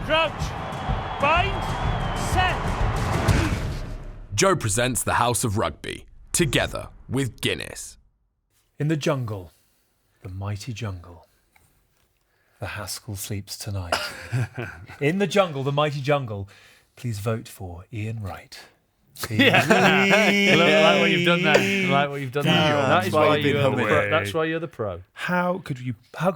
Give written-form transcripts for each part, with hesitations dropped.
Crouch. Bind. Set. Joe presents the House of Rugby, together with Guinness. In the jungle, the mighty jungle, the Haskell sleeps tonight. In the jungle, the mighty jungle, please vote for Ian Wright. I like what you've done there. I like what you've done there. That is why that's why you're the pro. How could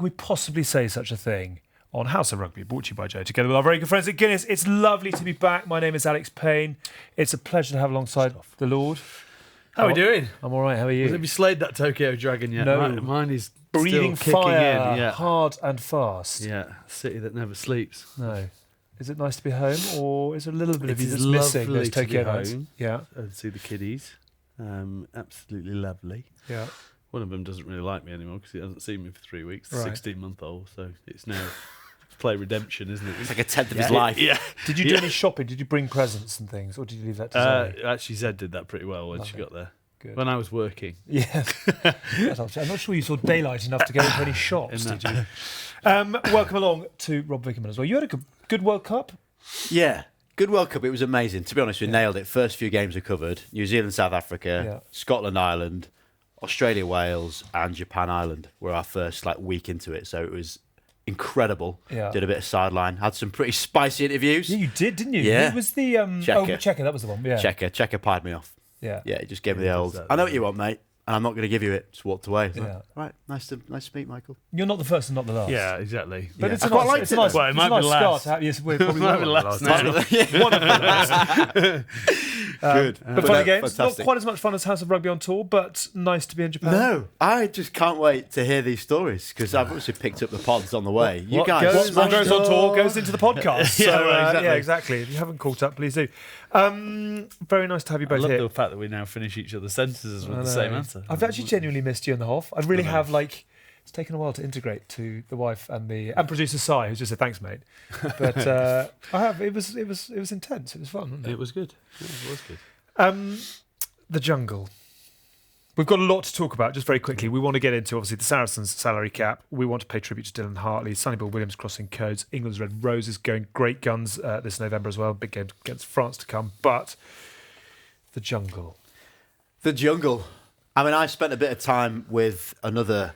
we possibly say such a thing on House of Rugby, brought to you by Joe, together with our very good friends at Guinness? It's lovely to be back. My name is Alex Payne. It's a pleasure to have alongside the Lord. How are we doing? I'm all right. How are you? Have you slayed that Tokyo Dragon yet? No. Mine is breathing still kicking fire, in. Yeah. hard and fast. Yeah, city that never sleeps. No. Is it nice to be home, or is there a little bit of you It that's is missing lovely those to be Tokyo nights? home. Yeah. And see the kiddies. Absolutely lovely. Yeah. One of them doesn't really like me anymore because he hasn't seen me for 3 weeks. Right. 16-month-old, so it's now play redemption, isn't it? It's like a tenth of his life. Yeah. Did you do any shopping? Did you bring presents and things, or did you leave that to Zoe? Actually, Zed did that pretty well when she got there. Good. When I was working. Yes. I'm not sure you saw daylight enough to go into any shops, did you? Welcome along to Rob Vickerman as well. You had a good World Cup? Yeah. Good World Cup. It was amazing. To be honest, we nailed it. First few games are covered. New Zealand, South Africa, Scotland, Ireland, Australia, Wales, and Japan, Ireland were our first week into it. So it was incredible. Yeah. Did a bit of sideline. Had some pretty spicy interviews. Yeah, you did, didn't you? Yeah. It was the Checker. That was the one. Yeah. Checker pied me off. Yeah. Yeah, he just gave me the old, I know what you want, mate, and I'm not going to give you it. Just walked away. Yeah. Right, nice to meet Michael. You're not the first and not the last. Yeah, exactly. But Yeah. it's a I quite nice, liked it's a it, nice, though. Well, it it's might a be nice start last. to have. Yes, we're probably Might one be of the last last. now. One of the last. Good. But funny games. Fantastic. Not quite as much fun as House of Rugby on tour, but nice to be in Japan. No, I just can't wait to hear these stories because I've obviously picked up the pods on the way. You What guys, goes- What goes on tour goes into the podcast. Yeah, So, well, exactly. yeah, exactly. If you haven't caught up, please do. Very nice to have you I both love here. the fact that we now finish each other's sentences with the same answer. I've actually genuinely missed you and the Hoff. I really have. It's taken a while to integrate to the wife and producer Si, who's just said thanks, mate. But I have. It was intense. It was fun. Wasn't it? It was good. Yeah, it was good. The jungle. We've got a lot to talk about. Just very quickly, we want to get into obviously the Saracens salary cap. We want to pay tribute to Dylan Hartley, Sonny Bill Williams crossing codes, England's Red Roses going great guns this November as well. Big game against France to come. But the jungle. The jungle. I mean, I spent a bit of time with another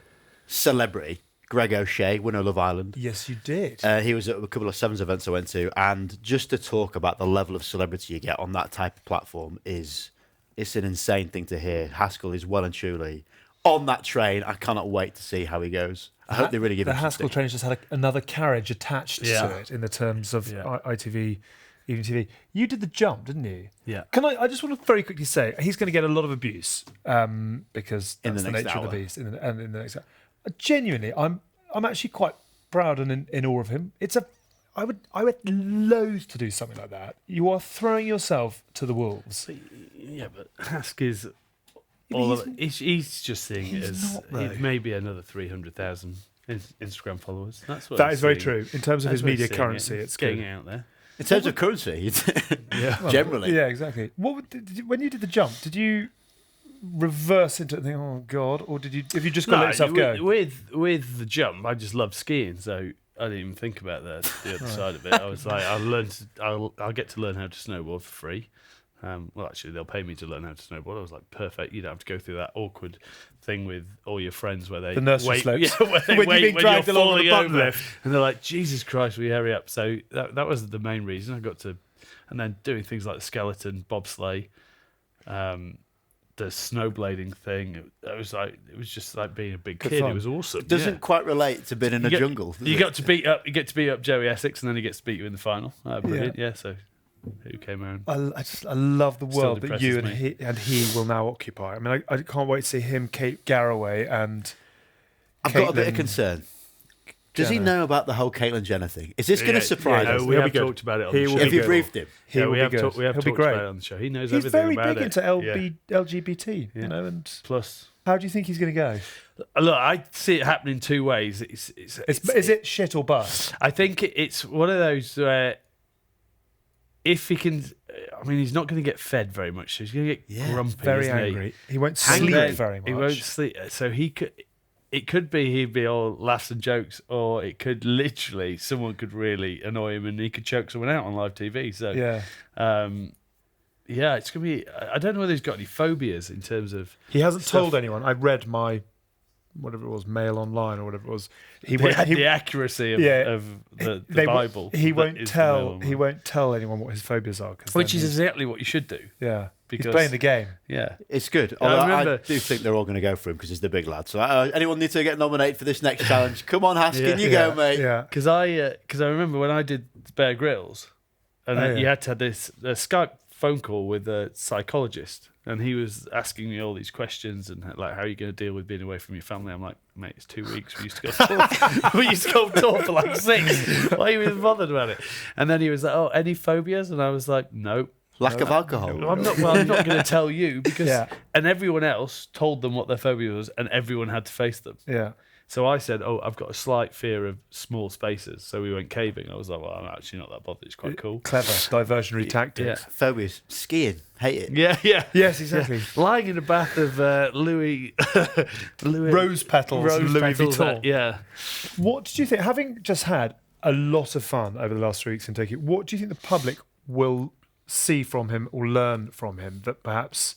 celebrity, Greg O'Shea, winner of Love Island. Yes, you did. He was at a couple of Sevens events I went to, and just to talk about the level of celebrity you get on that type of platform it's an insane thing to hear. Haskell is well and truly on that train. I cannot wait to see how he goes. I hope they really give the him some Haskell stick. train just had another carriage attached Yeah. to it in the terms of Yeah. ITV, Evening TV. You did the jump, didn't you? Yeah. I just want to very quickly say he's going to get a lot of abuse because In that's the the next nature of hour. the beast. In the next hour. Genuinely, I'm actually quite proud and in awe of him. I would loathe to do something like that. You are throwing yourself to the wolves. Yeah, but Hask is but he's just seeing it he's as not, though. maybe another 300,000 Instagram followers. That's what That I'm is very seeing. true. In terms of That's his what I'm media seeing currency, it. it's getting good. it out there. In terms of currency, generally. Yeah, exactly. When you did the jump, did you reverse into it and think, oh God, or have you just got to let yourself go? With the jump, I just love skiing, so I didn't even think about the other side of it. I was like, I'll get to learn how to snowboard for free. Well, actually, they'll pay me to learn how to snowboard. I was like, perfect. You don't have to go through that awkward thing with all your friends where they The nursery slopes. Yeah, where they When you're wait being when dragged you're along on falling the button over. lift. And they're like, Jesus Christ, we hurry up. So that was the main reason I got to, and then doing things like the skeleton, bobsleigh, the snowblading thing. It was just like being a big kid. fun. It was awesome. It doesn't quite relate to being in a jungle. does You it? get to beat up Joey Essex, and then he gets to beat you in the final. Brilliant, yeah. So who came around? I love the Still world that you depresses and he will now occupy. I mean, I can't wait to see him, Kate Garraway, and I've got a bit of Caitlyn concern. Does he Jenner. know about the whole Caitlyn Jenner thing? Is this going to surprise no, us? we He'll have be good. talked about it on He the will show. be Have you good. briefed him? He Yeah, will we be have good. talked He'll be about great. it on the show. He knows He's everything very about big it. into Yeah. LGBT, Yeah. you know. And Plus, how do you think he's going to go? look, I see it happening two ways. Is it shit or bust? I think it's one of those where if he can, I mean, he's not going to get fed very much, so he's going to get grumpy. Very isn't he? angry. He won't And sleep then very much. He won't sleep, so he could. it could be he'd be all laughs and jokes, or it could literally someone could really annoy him and he could choke someone out on live TV. So yeah, it's gonna be. I don't know whether he's got any phobias in terms of. He hasn't stuff. told anyone. I read my whatever it was, Mail Online or whatever it was. The accuracy of the Bible. He won't tell. He won't tell anyone what his phobias are. Which is exactly what you should do. Yeah, because he's playing the game. Yeah, it's good. I do think they're all going to go for him because he's the big lad. So anyone need to get nominated for this next challenge? Come on, Haskell, you go, mate. Yeah, because I remember when I did Bear Grylls, and you had to have this Skype phone call with a psychologist, and he was asking me all these questions and like, how are you going to deal with being away from your family? I'm like, mate, it's 2 weeks. We used to go tour. We used to go tour for like 6. Why are you even bothered about it? And then he was like, oh, any phobias? And I was like, no. Lack of alcohol. I'm not going to tell you because, and everyone else told them what their phobia was, and everyone had to face them. Yeah. So I said, oh, I've got a slight fear of small spaces. So we went caving. I was like, well, I'm actually not that bothered. It's quite cool. Clever diversionary tactics. Phobias. Skiing. Hate it. Yeah. Yes, exactly. Lying in a bath of Louis Rose petals, Louis Vuitton. Yeah. What did you think? Having just had a lot of fun over the last 3 weeks in Tokyo, what do you think the public will see from him or learn from him that perhaps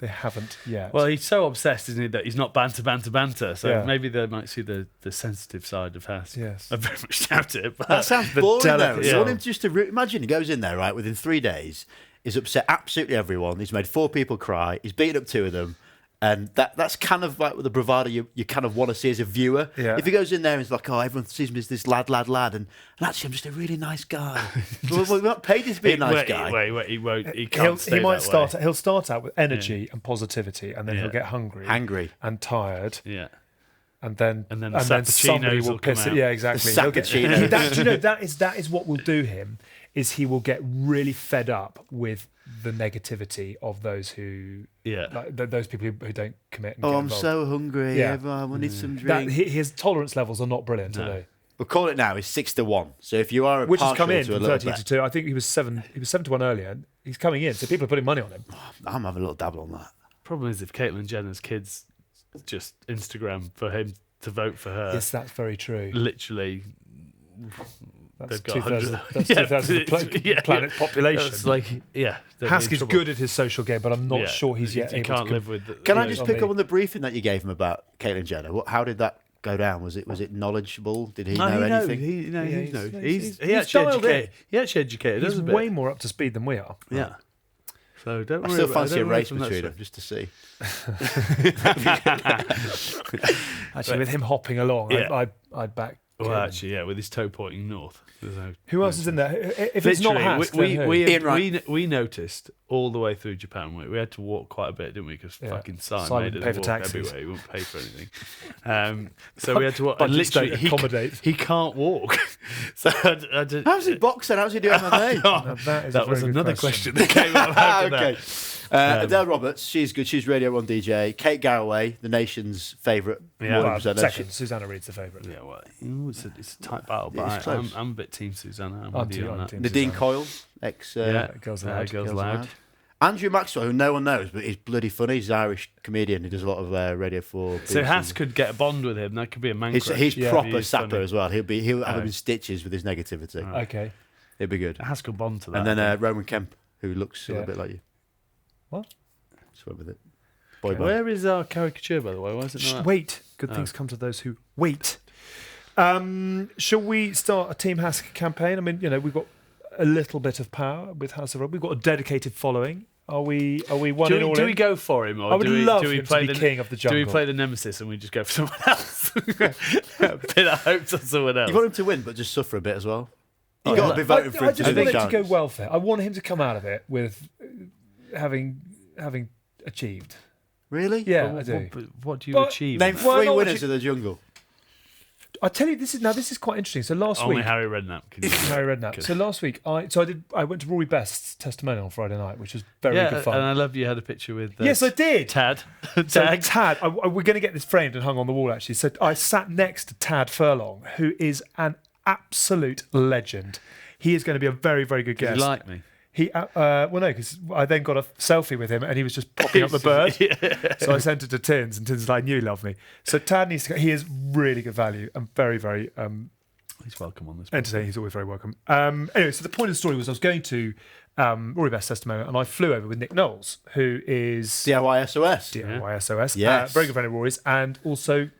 they haven't yet? Well, he's so obsessed, isn't he, that he's not banter. So maybe they might see the sensitive side of Haas. Yes. I very much doubt it. But That sounds boring, though. Yeah. You want him just to... imagine he goes in there, right, within 3 days, he's upset absolutely everyone, he's made 4 people cry, he's beaten up 2 of them, and that's kind of like the bravado you kind of want to see as a viewer. Yeah. If he goes in there and he's like, oh, everyone sees me as this lad, and actually I'm just a really nice guy. Well, we're not paid to be a nice guy. Wait, he won't. He can't stay he might that start. way. He'll start out with energy and positivity, and then he'll get hungry and tired. Yeah. And then the somebody will piss it. Yeah, exactly. He'll get, that is what will do him. Is he will get really fed up with the negativity of those who, those people who don't commit. And I'm so hungry. Yeah. Everyone, I need some drink. His tolerance levels are not brilliant, are they? We'll call it now. It's 6-1. So if you are which has come in to from 13-2, I think he was 7-1 earlier. He's coming in, so people are putting money on him. I'm having a little dabble on that. Problem is, if Caitlyn Jenner's kids just Instagram for him to vote for her. Yes, that's very true. Literally. That's they've got 2,000 of the planet population. It's like, Hask is good at his social game, but I'm not sure he's yet able to live with. Can I just pick up on the briefing that you gave him about Caitlyn Jenner? How did that go down? Was it knowledgeable? Did he know anything? He actually educated us a bit. Way more up to speed than we are. Yeah. So don't worry. I still fancy a race between them just to see. Actually, with him hopping along, I'd back. Well, actually, with his toe pointing north. Who else is in there? If it's not Hask, we noticed all the way through Japan. We had to walk quite a bit, didn't we? Because fucking Simon made us walk everywhere. He wouldn't pay for anything. So we had to walk. And literally, he can't walk. So how's he boxing? How's he doing MMA? That was another question that came up. Okay. Adele Roberts, she's good. She's Radio 1 DJ. Kate Garraway, the nation's favourite morning presenter. Second, Susanna Reid's the favourite. Yeah, well, it's a tight battle, but I'm a bit team Susanna. I'm with you on that. Nadine Coyle, Girls Loud. Andrew Maxwell, who no one knows, but he's bloody funny. He's an Irish comedian. He does a lot of Radio 4. So Haas could get a bond with him. That could be a man crush. He's proper sapper as well. He'll have him in stitches with his negativity. Okay. It'd be good. Haas could bond to that. And then Roman Kemp, who looks a little bit like you. What? Just went with it. Where is our caricature, by the way? Why is it not? Wait. Good things come to those who wait. Shall we start a Team Hask campaign? I mean, we've got a little bit of power with House of Rugby. We've got a dedicated following. Are we one in all? Do we go for him, or I would love do we him play to be king of the jungle? Do we play the nemesis and we just go for someone else? Pin our hopes on someone else. You want him to win, but just suffer a bit as well. You've got to be voting for him. I just want it to go well for him. I want him to come out of it with having achieved. Really? Yeah, I do. What do you achieve? Name 3 winners of the jungle. I tell you, this is quite interesting. So last Only week, Harry Redknapp. Harry Redknapp. So last week, I went to Rory Best's testimonial on Friday night, which was very good fun. And I love you had a picture with. Yes, I did. Tad. So Tad, we're going to get this framed and hung on the wall. Actually, so I sat next to Tad Furlong, who is an absolute legend. He is going to be a very, very good guest. Does he like me? Well, no, because I then got a selfie with him and he was just popping up the bird. So I sent it to Tins, and Tins was like, I knew he loved me. So Tad needs to go. He is really good value and very, very He's welcome on this. entertaining. He's always very welcome. Anyway, so the point of the story was I was going to Rugby S2 testimonial and I flew over with Nick Knowles, who is DIY SOS. DIY SOS. Yes. Very good friend of Rory's, and also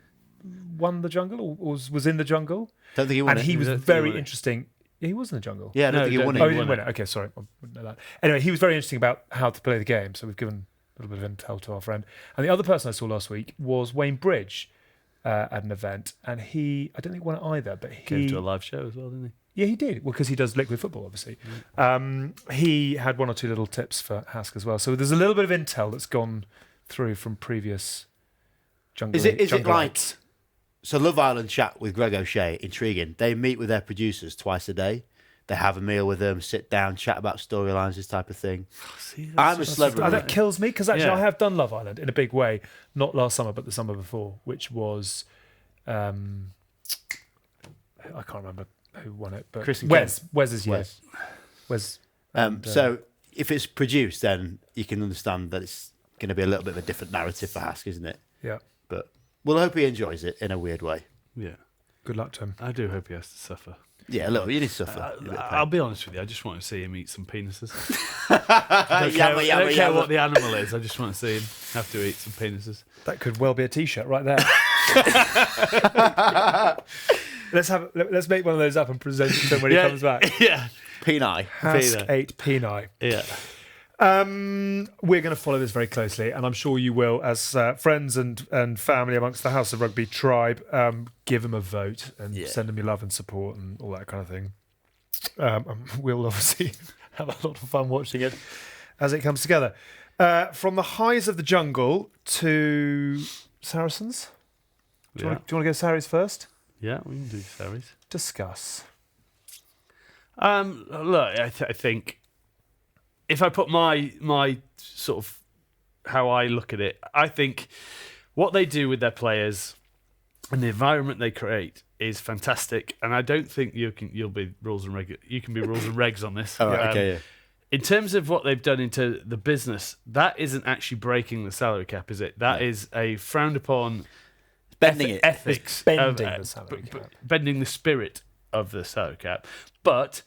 won the jungle or was in the jungle. Don't think he won And it. he was He very won it. interesting. Yeah, he was in the jungle. Yeah, I don't No, think he don't won think it. Oh, he didn't win it. Okay, sorry. I wouldn't know that. Anyway, he was very interesting about how to play the game. So we've given a little bit of intel to our friend. And the other person I saw last week was Wayne Bridge at an event. And I don't think he won it either, but Came to a live show as well, didn't yeah, he did. Well, because he does liquid football, obviously. He had one or two little tips for Hask as well. So there's a little bit of intel that's gone through from previous jungle. Is it like jungleites. so? Love Island chat with Greg O'Shea, intriguing. They meet with their producers twice a day. They have a meal with them, sit down, chat about storylines, this type of thing. he? I'm a celebrity. That kills me because actually Yeah. I have done Love Island in a big way, not last summer but the summer before, which was I can't remember who won it, but Chris and Wes's year. Wes. Wes. So if it's produced, then you can understand that it's going to be a little bit of a different narrative for Hask, isn't it? Yeah. But we'll hope he enjoys it in a weird way. Yeah. Good luck to him. I do hope he has to suffer. Yeah, a little. You need to suffer. A bit of I'll pain. be honest with you. I just want to see him eat some penises. Yabba, I don't yabba, care yabba. what the animal is. I just want to see him have to eat some penises. That could well be a T-shirt right there. Let's make one of those up and present it to him when he comes back. Yeah. Peni. Hask 8 Peni. Yeah. We're going to follow this very closely, and I'm sure you will, as friends and family amongst the House of Rugby tribe. Give him a vote and send him your love and support and all that kind of thing. We'll obviously have a lot of fun watching it as it comes together. From the highs of the jungle to Saracens. Do you want to go Sarries first? Yeah, we can do series. Discuss. Look, I think if I put my sort of how I look at it, I think what they do with their players and the environment they create is fantastic. And I don't think you'll be rules and you can be rules and regs on this. Oh, right, okay, yeah. In terms of what they've done into the business, that isn't actually breaking the salary cap, is it? That is a frowned upon Bending it. ethics, It's bending of, the salary cap. bending the spirit of the salary cap. But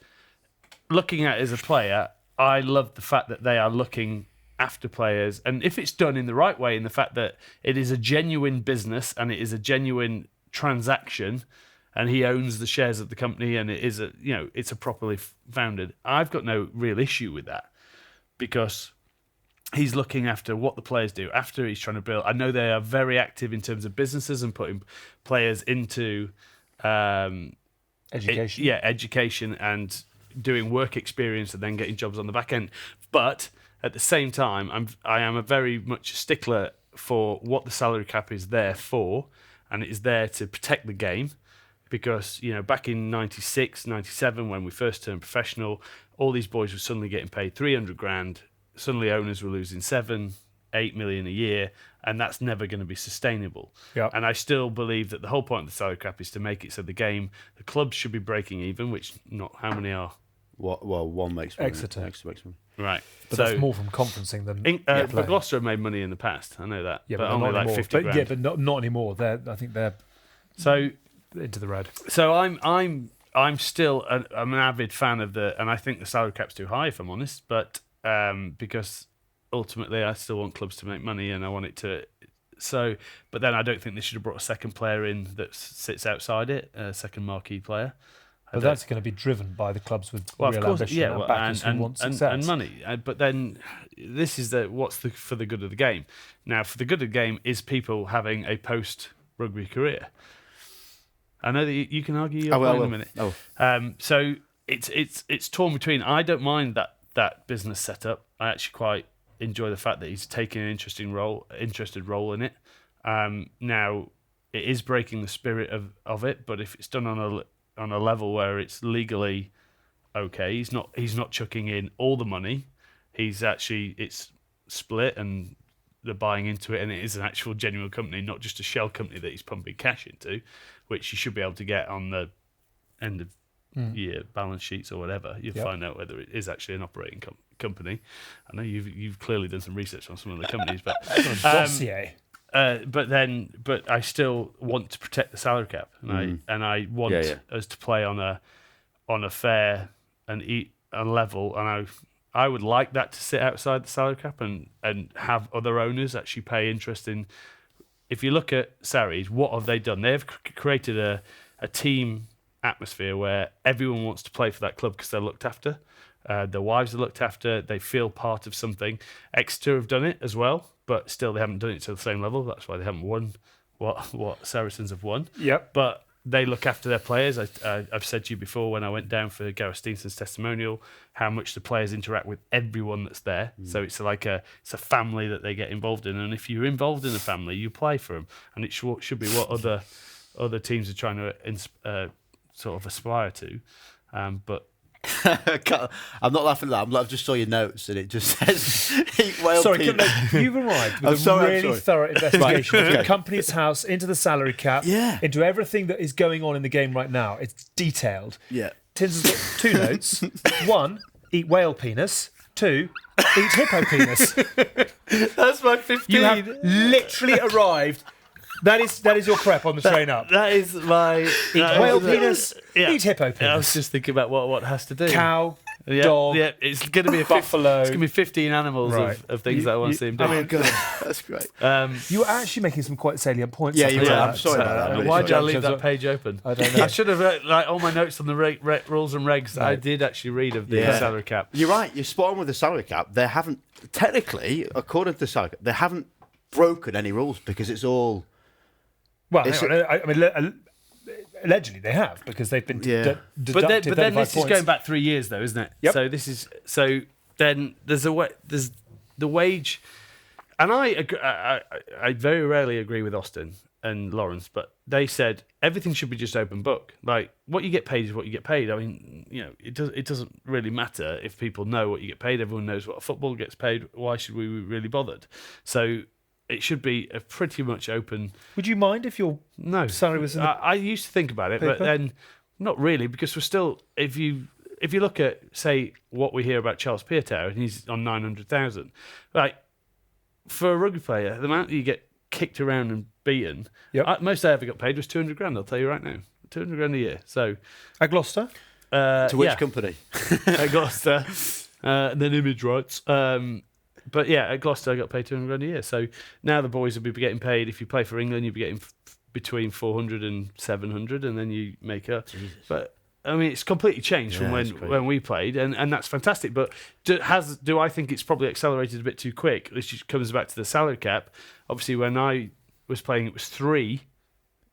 looking at it as a player, I love the fact that they are looking after players, and if it's done in the right way, in the fact that it is a genuine business and it is a genuine transaction, and he owns the shares of the company, and it is it's a properly founded. I've got no real issue with that because he's looking after what the players do after he's trying to build. I know they are very active in terms of businesses and putting players into Education. education and doing work experience and then getting jobs on the back end. But at the same time, I am a very much a stickler for what the salary cap is there for, and it is there to protect the game. Because, back in 96, 97, when we first turned professional, all these boys were suddenly getting paid 300 grand. Suddenly owners were losing 7, 8 million a year, and that's never going to be sustainable. Yep. And I still believe that the whole point of the salary cap is to make it so the clubs should be breaking even, which not how many are. Well, one makes money. Exeter. Exeter makes money. Right. But that's more from conferencing than but playing. Gloucester have made money in the past. I know that. Yeah, but but only not like anymore. 50 grand. Yeah, but not anymore. I think they're So into the red. So I'm still I'm an avid fan of and I think the salary cap's too high if I'm honest, but because ultimately I still want clubs to make money and I want it to. So, but then I don't think they should have brought a second player in that sits outside it, a second marquee player. But that's going to be driven by the clubs with Well, real of course, ambition and backers who want success. and money. But then this is for the good of the game. Now, for the good of the game is people having a post-rugby career. I know that you can argue your point in a minute. Oh. So it's torn between. I don't mind that business setup. I actually quite enjoy the fact that he's taking an interested role in it. Now it is breaking the spirit of it, but if it's done on a level where it's legally okay, he's not chucking in all the money. It's split and they're buying into it, and it is an actual genuine company, not just a shell company that he's pumping cash into, which you should be able to get on the end of year balance sheets or whatever, you'll find out whether it is actually an operating company. I know you've clearly done some research on some of the companies, but dossier. But I still want to protect the salary cap, and I want us to play on a fair and level, and I would like that to sit outside the salary cap and have other owners actually pay interest in. If you look at Sarries, what have they done? They've created a team atmosphere where everyone wants to play for that club because they're looked after. Their wives are looked after. They feel part of something. Exeter have done it as well, but still they haven't done it to the same level. That's why they haven't won what Saracens have won. Yep. But they look after their players. I've said to you before when I went down for Gareth Steenson's testimonial how much the players interact with everyone that's there. So it's like it's a family that they get involved in. And if you're involved in a family, you play for them. And it should be what other teams are trying to sort of aspire to. But I'm not laughing at that. I just saw your notes and it just says eat whale Sorry, penis. you've arrived with a really thorough investigation of the company's house, into the salary cap, into everything that is going on in the game right now. It's detailed. Yeah. Tins has got 2 notes. 1, eat whale penis. 2, eat hippo penis. that's my 15. You have literally arrived. That is your prep on the train up. That is my Eat whale penis, eat hippo penis. I was just thinking about what has to do. Cow, dog, it's going to be buffalo. It's going to be 15 animals of things that I want to see him do. Oh, God. That's great. You were actually making some quite salient points. Yeah, up you there. were. I'm sorry about that. Really Why did I sorry. leave that page open? I don't know. I should have all my notes on the rules and regs. I did actually read of the salary cap. You're right. You're spot on with the salary cap. They haven't, technically, according to the salary cap, they haven't broken any rules because it's all... Well, I mean, allegedly they have because they've been deducted. But then this 35 is going back 3 years, though, isn't it? Yep. So then there's the wage, and I very rarely agree with Austin and Lawrence, but they said everything should be just open book. Like what you get paid is what you get paid. I mean, it doesn't really matter if people know what you get paid. Everyone knows what a footballer gets paid. Why should we be really bothered? So. It should be a pretty much open. Would you mind if your salary was in the I used to think about it, paper? but then not really, because we're still. If you look at say what we hear about Charles Piatow, and he's on 900,000, like for a rugby player, the amount that you get kicked around and beaten. Most I ever got paid was 200 grand. I'll tell you right now, 200 grand a year. So at Gloucester, to which company? At Gloucester, and then Image Rights. But yeah, at Gloucester I got paid 200 grand a year. So now the boys will be getting paid. If you play for England, you'll be getting between 400 and 700, and then you make a. Jesus. But I mean, it's completely changed from when we played, and that's fantastic. But do I think it's probably accelerated a bit too quick? This just comes back to the salary cap. Obviously, when I was playing, it was 3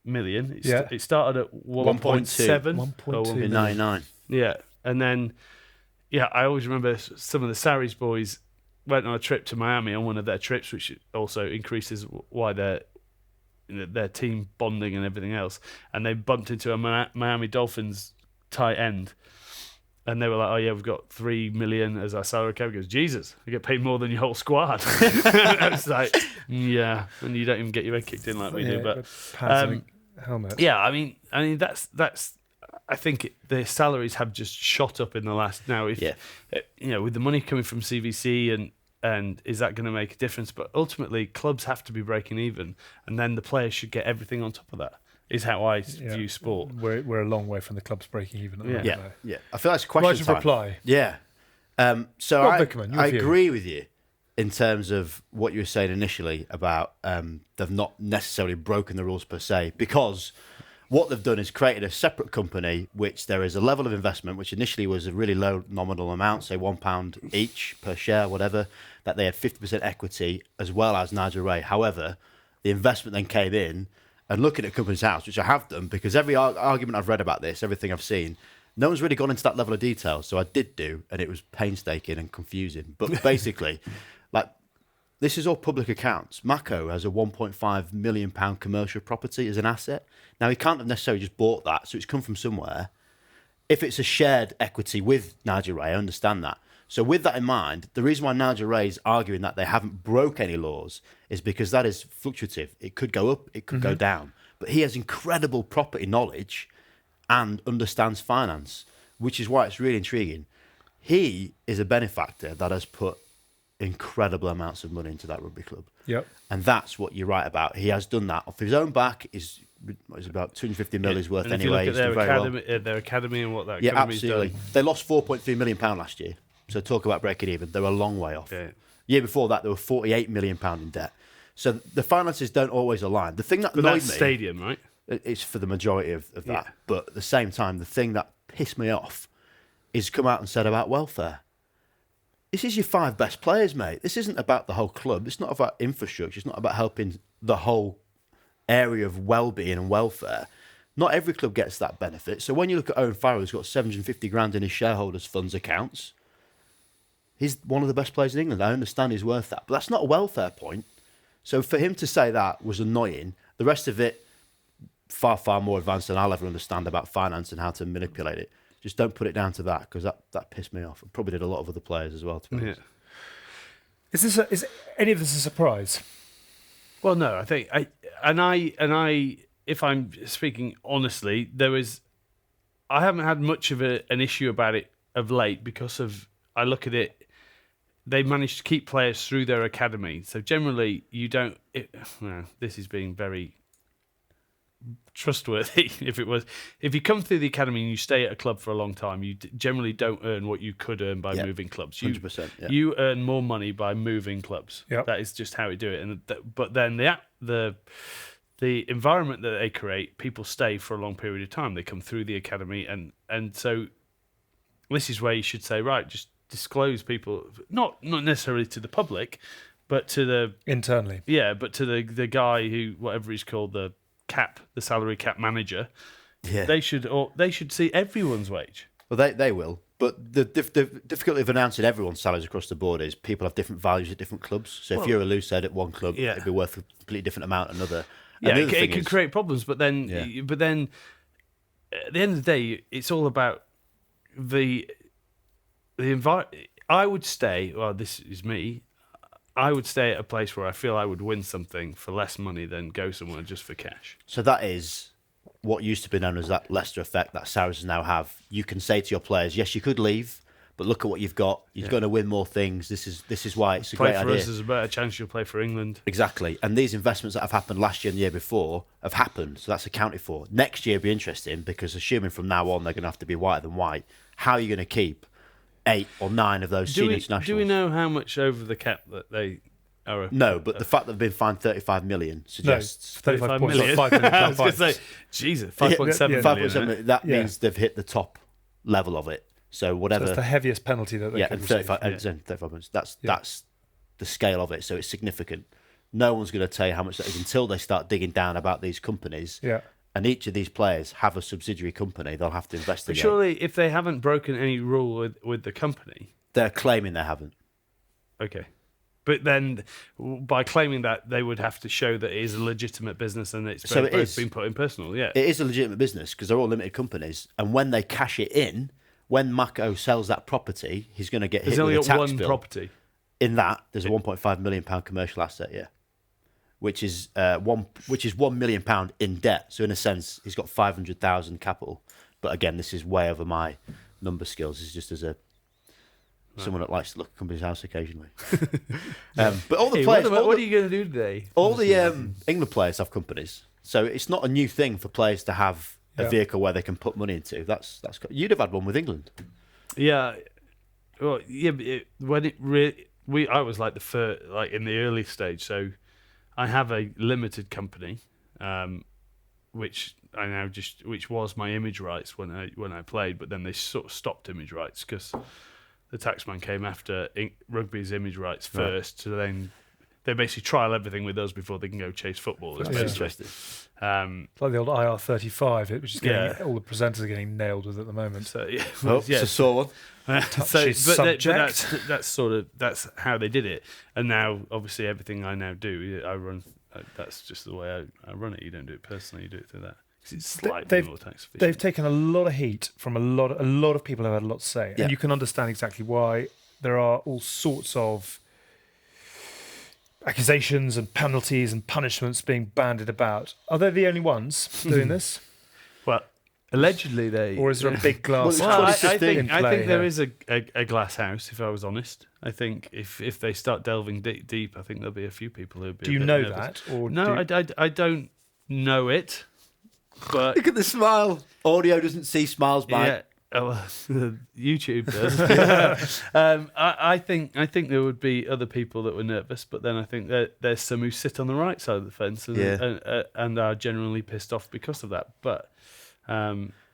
million. It started at 1.7, 1.2 in 99. Yeah, and then I always remember some of the Sarries boys went on a trip to Miami on one of their trips, which also increases why their team bonding and everything else. And they bumped into a Miami Dolphins tight end, and they were like, "Oh yeah, we've got 3 million as our salary cap." He goes, "Jesus, you get paid more than your whole squad." It's like, yeah, and you don't even get your head kicked in like we do. But helmet. yeah, I mean that's. I think the salaries have just shot up in the last. Now, with the money coming from CVC and is that going to make a difference? But ultimately, clubs have to be breaking even, and then the players should get everything on top of that. Is how I view sport. We're a long way from the clubs breaking even. Yeah. I feel that's question time. Reply. Yeah. So Rob Vickerman, I agree with you in terms of what you were saying initially about they've not necessarily broken the rules per se, because what they've done is created a separate company, which there is a level of investment, which initially was a really low nominal amount, say £1 each per share, whatever, that they had 50% equity as well as Nigel Ray. However, the investment then came in, and looking at Company's House, which I have done, because every argument I've read about this, everything I've seen, no one's really gone into that level of detail. So I did do, and it was painstaking and confusing. But basically, this is all public accounts. Mako has a £1.5 million commercial property as an asset. Now, he can't have necessarily just bought that, so it's come from somewhere. If it's a shared equity with Nigel Ray, I understand that. So with that in mind, the reason why Nigel Ray is arguing that they haven't broke any laws is because that is fluctuative. It could go up, it could go down. But he has incredible property knowledge, and understands finance, which is why it's really intriguing. He is a benefactor that has put incredible amounts of money into that rugby club. Yep. And that's what you're right about. He has done that off his own back. Is about 250 million is worth And if anyway. you look at He's done very well. their academy and what that Yeah, academy's absolutely. done. They lost £4.3 million last year. So talk about breaking even. They're a long way off. Yeah. Year before that, they were £48 million in debt. So the finances don't always align. The thing that But annoyed that's me, stadium, right? it's for the majority of that. Yeah. But at the same time, the thing that pissed me off is come out and said about welfare. This is your 5 best players, mate. This isn't about the whole club. It's not about infrastructure. It's not about helping the whole area of well-being and welfare. Not every club gets that benefit. So when you look at Owen Farrell, who's got 750 grand in his shareholders' funds accounts, he's one of the best players in England. I understand he's worth that. But that's not a welfare point. So for him to say that was annoying. The rest of it, far, far more advanced than I'll ever understand about finance and how to manipulate it. Just don't put it down to that, because that pissed me off. It probably did a lot of other players as well, to be honest. Is any of this a surprise? Well, no, I think if I'm speaking honestly, I haven't had much of an issue about it of late because I look at it, they managed to keep players through their academy. So generally, this is being very trustworthy. If you come through the academy and you stay at a club for a long time, you generally don't earn what you could earn by moving clubs. 100%. Yeah. You earn more money by moving clubs. Yep. That is just how we do it. But then the environment that they create, people stay for a long period of time. They come through the academy, and so this is where you should say, right, just disclose people, not necessarily to the public, but to the Internally. Yeah, but to the guy who, whatever he's called, the salary cap manager. Yeah. They should see everyone's wage. Well, they will. But the difficulty of announcing everyone's salaries across the board is people have different values at different clubs. So if you're a loose head at one club, it'd be worth a completely different amount at another. Yeah, it can create problems. But then at the end of the day, it's all about the environment. I would stay. Well, this is me. I would stay at a place where I feel I would win something for less money than go somewhere just for cash. So that is what used to be known as that Leicester effect that Saracens now have. You can say to your players, yes, you could leave, but look at what you've got. You're going to win more things. This is why it's a great idea. Play for us, there's a better chance you'll play for England. Exactly. And these investments that have happened last year and the year before have happened, so that's accounted for. Next year will be interesting because assuming from now on they're going to have to be whiter than white, how are you going to keep 8 or 9 of those senior internationals? Do we know how much over the cap that they are? No, but the fact that they've been fined 35 million suggests... 35 million. £5 million. I was going to say, Jesus, 5.7 million. 5.7 million. That means they've hit the top level of it. So whatever... So it's the heaviest penalty that they could and receive. 35 minutes. That's the scale of it. So it's significant. No one's going to tell you how much that is until they start digging down about these companies. Yeah. And each of these players have a subsidiary company. They'll have to But investigate. surely, if they haven't broken any rule with the company... They're claiming they haven't. Okay. But then, by claiming that, they would have to show that it is a legitimate business and it's So it both is. been put in personal, yeah. It is a legitimate business because they're all limited companies. And when they cash it in, when Mako sells that property, he's going to get There's hit only with a tax one bill. property. In that, there's a £1.5 million commercial asset, which is £1 million in debt. So in a sense, he's got 500,000 capital. But again, this is way over my number skills. This is just as someone that likes to look at company's house occasionally. But all the players, what are you going to do today? all the England players have companies, so it's not a new thing for players to have a vehicle where they can put money into. That's you'd have had one with England. Yeah. Well, yeah. But I was like the first, like in the early stage. So I have a limited company, which was my image rights when I played, but then they sort of stopped image rights because the taxman came after rugby's image rights first. So then they basically trial everything with us before they can go chase footballers. That's interesting. It's like the old IR35, which is getting all the presenters are getting nailed with at the moment. So yeah, It's a sore one. That's how they did it. And now, obviously, everything I now do, I run. That's just the way I run it. You don't do it personally; you do it through that. It's slightly more tax efficient. They've taken a lot of heat from a lot of people who had a lot to say, Yeah. and you can understand exactly why. There are all sorts of accusations and penalties and punishments being bandied about. Are they the only ones doing this? Well, Allegedly, they. Or is there a big glass Well, house I in think play there here? is a glass house. If I was honest, I think if they start delving deep, I think there'll be a few people who'll be. Do a you bit know nervous. that? Or No, I don't know it, but Look at the smile. Audio doesn't see smiles, mate. yeah. Oh, YouTube does. I think there would be other people that were nervous, but then I think that there's some who sit on the right side of the fence and are generally pissed off because of that. But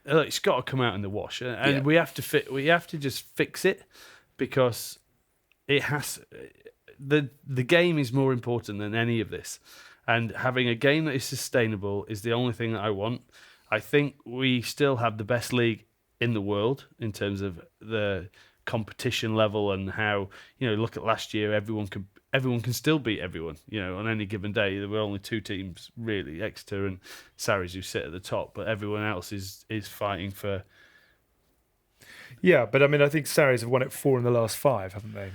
it's got to come out in the wash, and we have to we have to just fix it because it has. The game is more important than any of this, and having a game that is sustainable is the only thing that I want. I think we still have the best league in the world in terms of the competition level and how, look at last year, everyone can still beat everyone, on any given day. There were only two teams really, Exeter and Saracens, who sit at the top, but everyone else is fighting for. Yeah, but I mean, I think Saracens have won it 4 in the last 5, haven't they?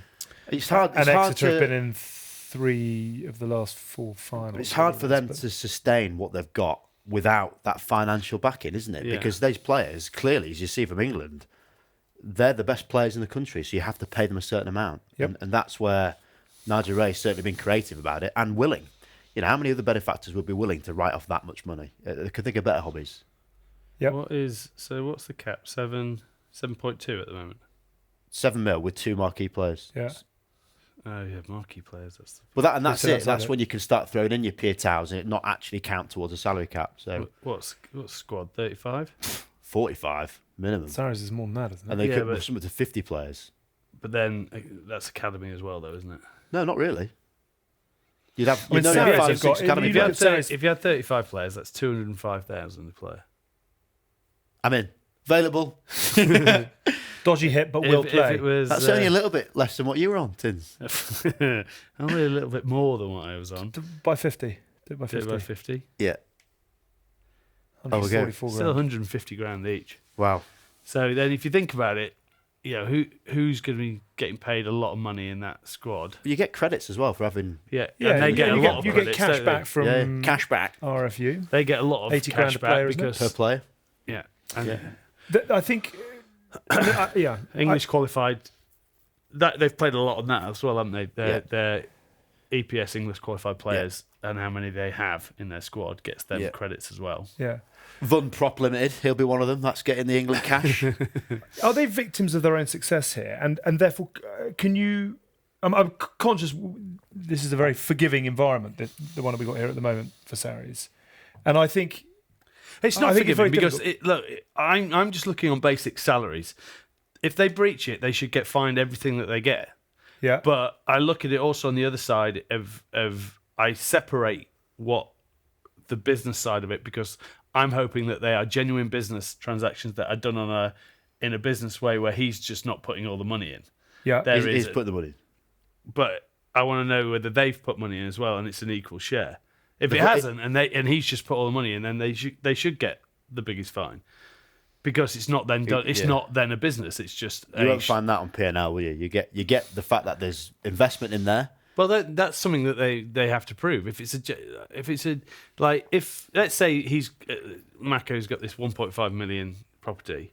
It's hard. And It's hard Exeter have to, been in 3 of the last 4 finals. It's hard for them to sustain what they've got without that financial backing, isn't it? Yeah. Because those players, clearly, as you see from England, they're the best players in the country, so you have to pay them a certain amount. Yep. And that's where Nigel Ray's certainly been creative about it and willing. How many other benefactors would be willing to write off that much money? They could think of better hobbies. Yep. What's the cap? 7.2 at the moment. 7 mil with 2 marquee players. Yeah. Oh yeah, marquee players. Well, that's So it. that's That's it. when you can start throwing in your Pietow's and it not actually count towards a salary cap. So What's squad? 35. 45 minimum. Saracens is more than that, isn't it? And they Yeah, could but- move something to 50 players. But then that's academy as well, though, isn't it? No, not really. You'd have, I mean, you'd only have Saracens 5 or have got- 6 academy if If you, look had at players. Saracens- if you had 35 players, that's 205,000 a player. I'm in. Available. Dodgy hit, but will If play. it was, That's only a little bit less than what you were on, Tins. only a little bit more than what I was on. By 50. Do it by Did it 50. by 50. Yeah. we go. 144 Still grand. 150 grand each. Wow. So then, if you think about it, who's going to be getting paid a lot of money in that squad? But you get credits as well for having Yeah, Yeah, and they get a you lot of you credits, get cash don't they? back from cash back RFU. They get a lot of 80 grand cash a back player, isn't it? because per player. yeah, and I think, English qualified. That they've played a lot on that as well, haven't they? Yeah. Their EPS English qualified players and how many they have in their squad gets them Yeah. credits as well. yeah. Vun Prop Limited, he'll be one of them. That's getting the England cash. Are they victims of their own success here? And therefore, can you... I'm conscious this is a very forgiving environment, the one that we've got here at the moment for Saracens. And I think... It's I not think it's forgiving very because I'm just looking on basic salaries. If they breach it, they should get fined everything that they get. Yeah. But I look at it also on the other side of I separate what the business side of it because I'm hoping that they are genuine business transactions that are done in a business way where he's just not putting all the money in. yeah. There He's is, put the money. but I want to know whether they've put money in as well and it's an equal share. If it But hasn't and he's just put all the money in, then they should get the biggest fine because it's not then done. It's Yeah. not then a business. It's just You won't find that on P&L, will you? You get the fact that there's investment in there. Well, that's something that they have to prove. If let's say Mako's got this 1.5 million property,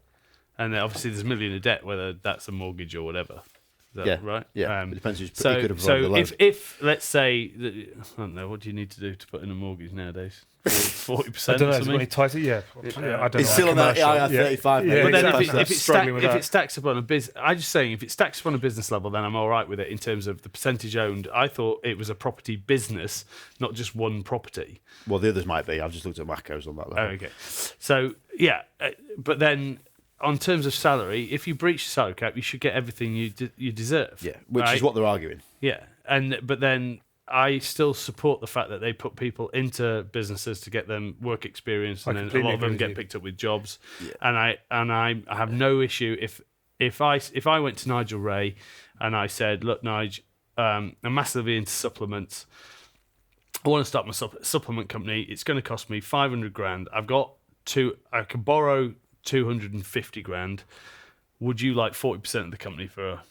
and then obviously there's a million of debt, whether that's a mortgage or whatever. Is that right? Yeah. It depends who's So, he could have run the loan. if let's say I don't know, what do you need to do to put in a mortgage nowadays? 40%. I don't know. or Is it something? any tighter? Yeah. I don't He's know. still on that Commercial. IR 35. Yeah, mate. But then exactly. if Struggling with it that. stacks up on a business, I'm just saying if it stacks up on a business level, then I'm all right with it in terms of the percentage owned. I thought it was a property business, not just one property. Well, the others might be. I've just looked at Macos on that level. Oh, okay. So yeah, but then on terms of salary, if you breach the salary cap, you should get everything you deserve. Yeah, which right? is what they're arguing. Yeah, but then I still support the fact that they put people into businesses to get them work experience, and then a completely lot of them agree get with you. picked up with jobs. Yeah. And I have no issue if I went to Nigel Ray and I said, look, Nigel, I'm massively into supplements. I want to start my supplement company. It's going to cost me 500 grand. I can borrow 250 grand. Would you like 40% of the company for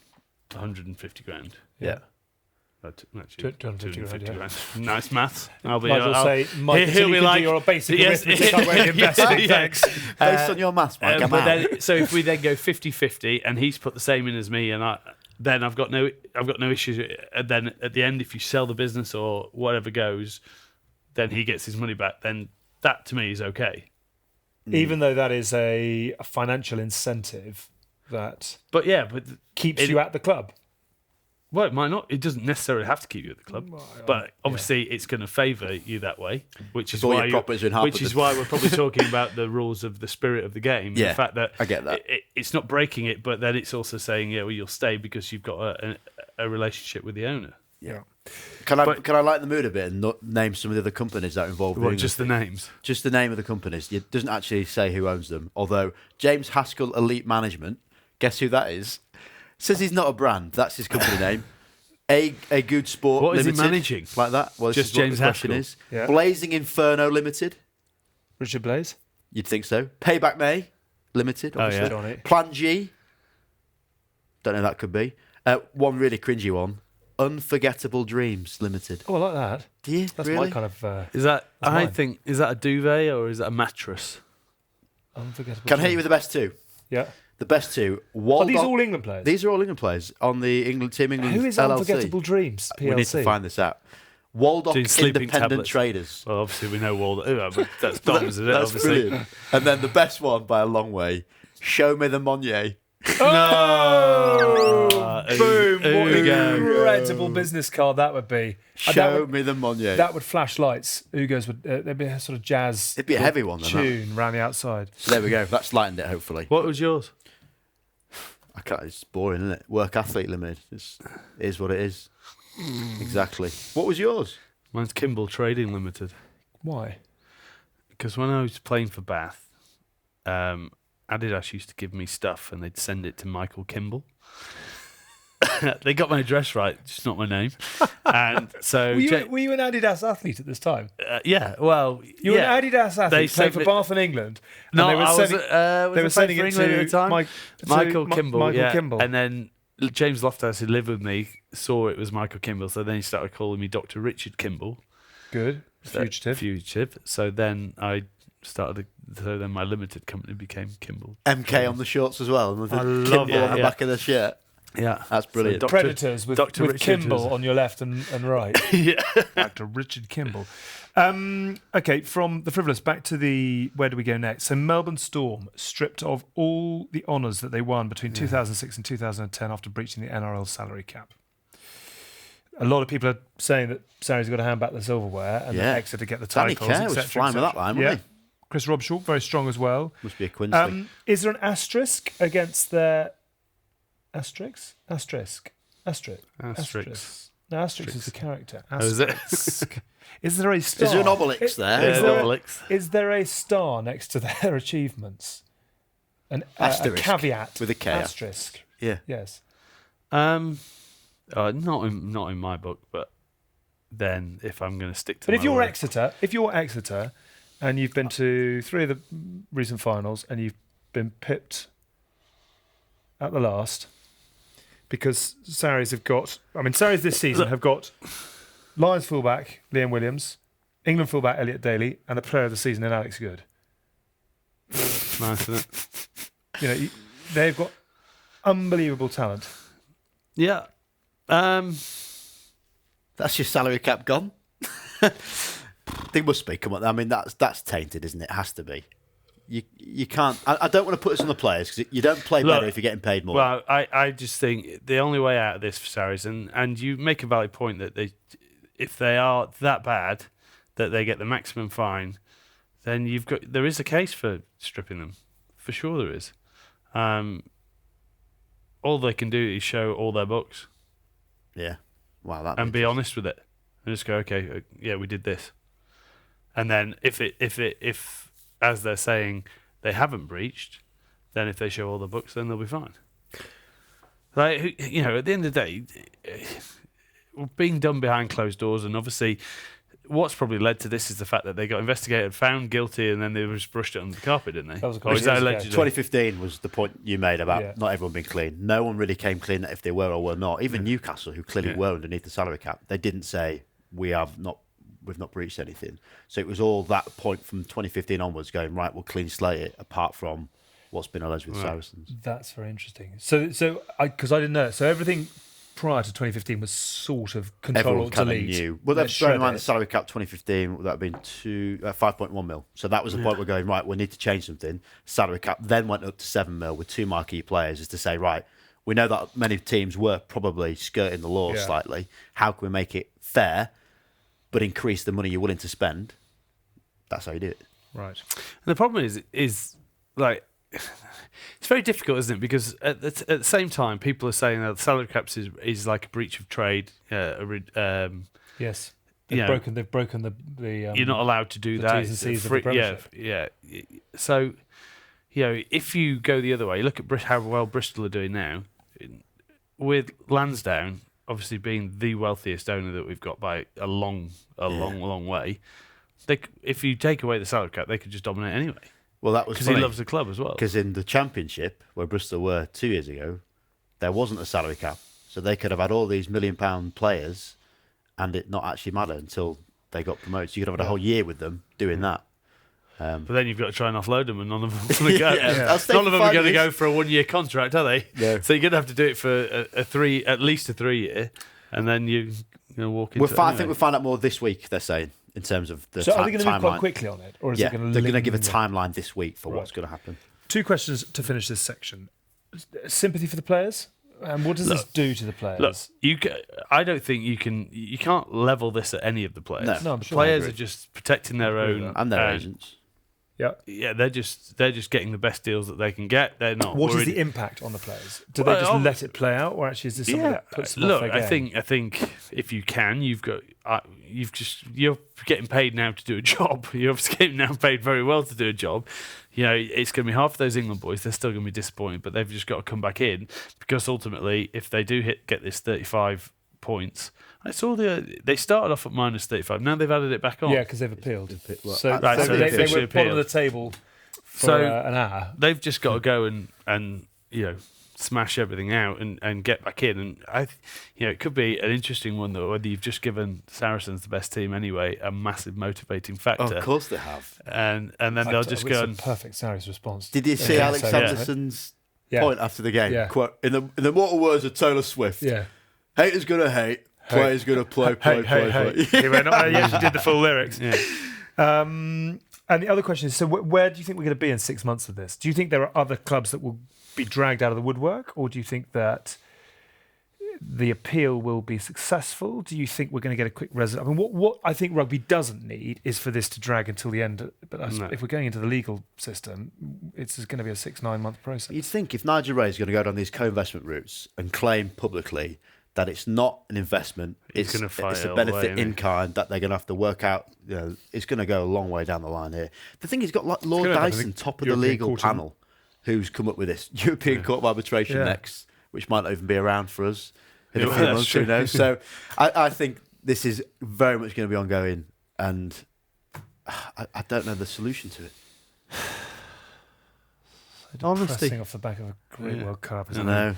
150 grand? Yeah. Actually, 250 grand, yeah. Nice maths. I'll be. Might as well say, Mike, he'll until be you can like, do your basic yes, arithmetic, I won't invest in, yeah. thanks. Based on your maths, Mike, I'm but out. then, so if we then go 50-50 and he's put the same in as me, and then I've got no issues. And then at the end, if you sell the business or whatever goes, then he gets his money back. Then that to me is okay. Even though that is a financial incentive that But keeps you at the club. Well, it might not. It doesn't necessarily have to keep you at the club, but obviously it's going to favour you that way, which is Before why your properties are in half which of is the- why we're probably talking about the rules of the spirit of the game. Yeah, the fact that I get that. It's not breaking it, but then it's also saying, yeah, well, you'll stay because you've got a relationship with the owner. Yeah. Can I lighten the mood a bit and name some of the other companies that are involved? Well, in just the names. Just the name of the companies. It doesn't actually say who owns them. Although James Haskell Elite Management, guess who that is? Says he's not a brand. That's his company name. A Good Sport What is Limited. he managing? Like that? Well, this Just is what James the question Haskell? is. Yeah. Blazing Inferno Limited. Richard Blaze? You'd think so. Payback May Limited, obviously. yeah. Johnny. Plan G. Don't know who that could be. One really cringy one. Unforgettable Dreams Limited. Oh, I like that. Do you? That's really? my kind of Is that mine. Is that a duvet or is that a mattress? unforgettable. Can I hit you with the best two? Yeah. The best two. Are these all England players? These are all England players on the England Team England Who is LLC. Unforgettable Dreams? PLC. We need to find this out. Waldock Doing sleeping Independent tablets. Traders. Well, obviously we know all that. But that's Dom's, isn't it? That's Obviously. brilliant. And then the best one by a long way. Show Me the Monnier. Oh! Boom! What an Ugo. incredible business card that would be. Show Me the Monnier. That would flash lights. Ugo's would there'd be a sort of jazz. It'd be a heavy one, then, that. tune round the outside. So there we go. That's lightened it, hopefully. What was yours? I can't, it's boring, isn't it? Work Athlete Limited. It is what it is. Exactly. What was yours? Mine's Kimball Trading Limited. Why? Because when I was playing for Bath, Adidas used to give me stuff and they'd send it to Michael Kimball. They got my address right, just not my name. And so, Were you an Adidas athlete at this time? yeah, well, You were yeah. an Adidas athlete playing sent for me- Bath in England. And No, they were I was. sending, They were sending it to at the time. Michael Kimball. Michael yeah. Kimball. And then James Lofthouse, who lived with me, saw it was Michael Kimball. So then he started calling me Dr. Richard Kimball. Good. So- Fugitive. Fugitive. So then so then my limited company became Kimball. MK on the shorts as well. And I love Kimball that, on the yeah. back of the shirt. Yeah. That's brilliant. So Predators with Dr. Richard Kimball was- on your left and right. Yeah. Dr. Richard Kimball. Okay, from the frivolous back to the where do we go next? So Melbourne Storm stripped of all the honours that they won between 2006 and 2010 after breaching the NRL salary cap. A lot of people are saying that Sarries got to hand back the silverware and that Exeter get the Danny titles, Kerr was etc. flying with that line, wasn't he? Chris Robshaw, very strong as well. Must be a Quincy. Is there an asterisk against their asterisk? Asterisk. Asterisk. Asterisk. No, asterisk is the character. is it? Asterisk. Is there a star? Is there an obelix there? Yeah, Is an there, obelix. is there a star next to their achievements? A Asterisk. caveat With a K. Asterisk. Yeah. Yes. Not in my book, but then if I'm going to stick to But my if you're word- Exeter, and you've been to 3 of the recent finals, and you've been pipped at the last, because Sarries have got. I mean, Sarries this season have got Lions fullback Liam Williams, England fullback Elliot Daly, and the player of the season in Alex Good. nice, isn't it? You know, they've got unbelievable talent. Yeah. That's your salary cap gone. They must be. Come on. I mean, that's tainted, isn't it? It has to be. You can't. I don't want to put this on the players because you don't play better if you're getting paid more. Well, I just think the only way out of this for Sarries, and you make a valid point that if they are that bad that they get the maximum fine, then there is a case for stripping them. For sure there is. All they can do is show all their books. Yeah. Wow. That And be honest with it, and just go, okay, yeah, we did this. And then if as they're saying they haven't breached, then if they show all the books, then they'll be fine. Like, you know, at the end of the day, being done behind closed doors, and obviously what's probably led to this is the fact that they got investigated, found guilty, and then they just brushed it under the carpet, didn't they? That was a Or couple is that of years ago. allegedly? 2015 was the point you made about Yeah. not everyone being clean. No one really came clean if they were or were not. Even Newcastle, who clearly Yeah. were underneath the salary cap, they didn't say we've not breached anything. So it was all that point from 2015 onwards going, right, we'll clean slate it, apart from what's been alleged with Saracens. That's very interesting. So because I didn't know it. So everything prior to 2015 was sort of control Everyone or kind of delete. knew. Well, Let's bearing in shred mind it. the salary cap 2015 that had been 5.1 mil. So that was the point we're going, right, we need to change something. Salary cap then went up to 7 mil with 2 marquee players, is to say, right, we know that many teams were probably skirting the law Yeah. slightly. How can we make it fair, but increase the money you're willing to spend? That's how you do it. Right. And the problem is like it's very difficult, isn't it? Because at the same time, people are saying that the salary caps is like a breach of trade. Yes. Yeah. They've broken the You're not allowed to do the that. T's and It's C's of the Premiership. yeah. So, if you go the other way, look at how well Bristol are doing now, with Lansdowne obviously being the wealthiest owner that we've got by a long way. If you take away the salary cap, they could just dominate anyway. Well, that was Because he funny. loves the club as well. Because in the Championship, where Bristol were 2 years ago, there wasn't a salary cap. So they could have had all these £1 million players and it not actually matter until they got promoted. So you could have had a whole year with them doing that. But then you've got to try and offload them, and none of them are going to go. I'll stay None of for them are 5 going to years. go for a 1 year contract, are they? No. So you're going to have to do it for at least a 3 year, and then you walk into. I think anyway. we'll find out more this week, they're saying, in terms of the So are they going to move timeline. quite quickly on it, or is Yeah, it going to? they're going to give a timeline this week for what's Right. going to happen. 2 questions to finish this section. Sympathy for the players, and what does this do to the players? Look, I don't think you can't level this at any of the players. No. No, I'm The sure. players I are agree. just protecting their own And their agents. Yeah. they're just getting the best deals that they can get. They're not. What is worried. the impact on the players? Do Well, they just let it play out, or actually is this something that puts them Look, off their game? I think if you can, you're getting paid now to do a job. You're obviously getting now paid very well to do a job. It's going to be hard for those England boys. They're still going to be disappointed, but they've just got to come back in, because ultimately, if they do get this 35 points, I saw they started off at minus 35. Now they've added it back on. Yeah, because they've appealed. So, Right, so they they were officially bottom of the appealed. table for So an hour. They've just got to go and smash everything out and get back in. And it could be an interesting one, though, whether you've just given Saracens, the best team anyway, a massive motivating factor. Oh, of course they have. And then they'll just It's go a and perfect Sarries response. Did you see Yeah, Alex so, yeah. Anderson's Yeah. point after the game? Yeah. Quote, in the mortal words of Taylor Swift, Yeah. haters going to hate, players going to play. He went on, he actually did the full lyrics. Yeah. And the other question is, so where do you think we're going to be in 6 months of this? Do you think there are other clubs that will be dragged out of the woodwork, or do you think that the appeal will be successful? Do you think we're going to get a quick result? I mean, what I think rugby doesn't need is for this to drag until the end. But No. if we're going into the legal system, it's going to be a 6-9 month process. You'd think if Nigel Ray is going to go down these co-investment routes and claim publicly that it's not an investment, He's it's gonna fight a it all the way, benefit isn't in he? kind that they're going to have to work out. It's going to go a long way down the line here. The thing is, got like Lord gonna have Dyson, the top of the European legal Court of- panel, who's come up with this European Court of Arbitration Yeah. next, which might not even be around for us in Yeah, a few that's months. true. Who knows? So I think this is very much going to be ongoing, and I don't know the solution to it. Honesty. Pressing off the back of a great Yeah. World Cup. I Isn't don't it? know.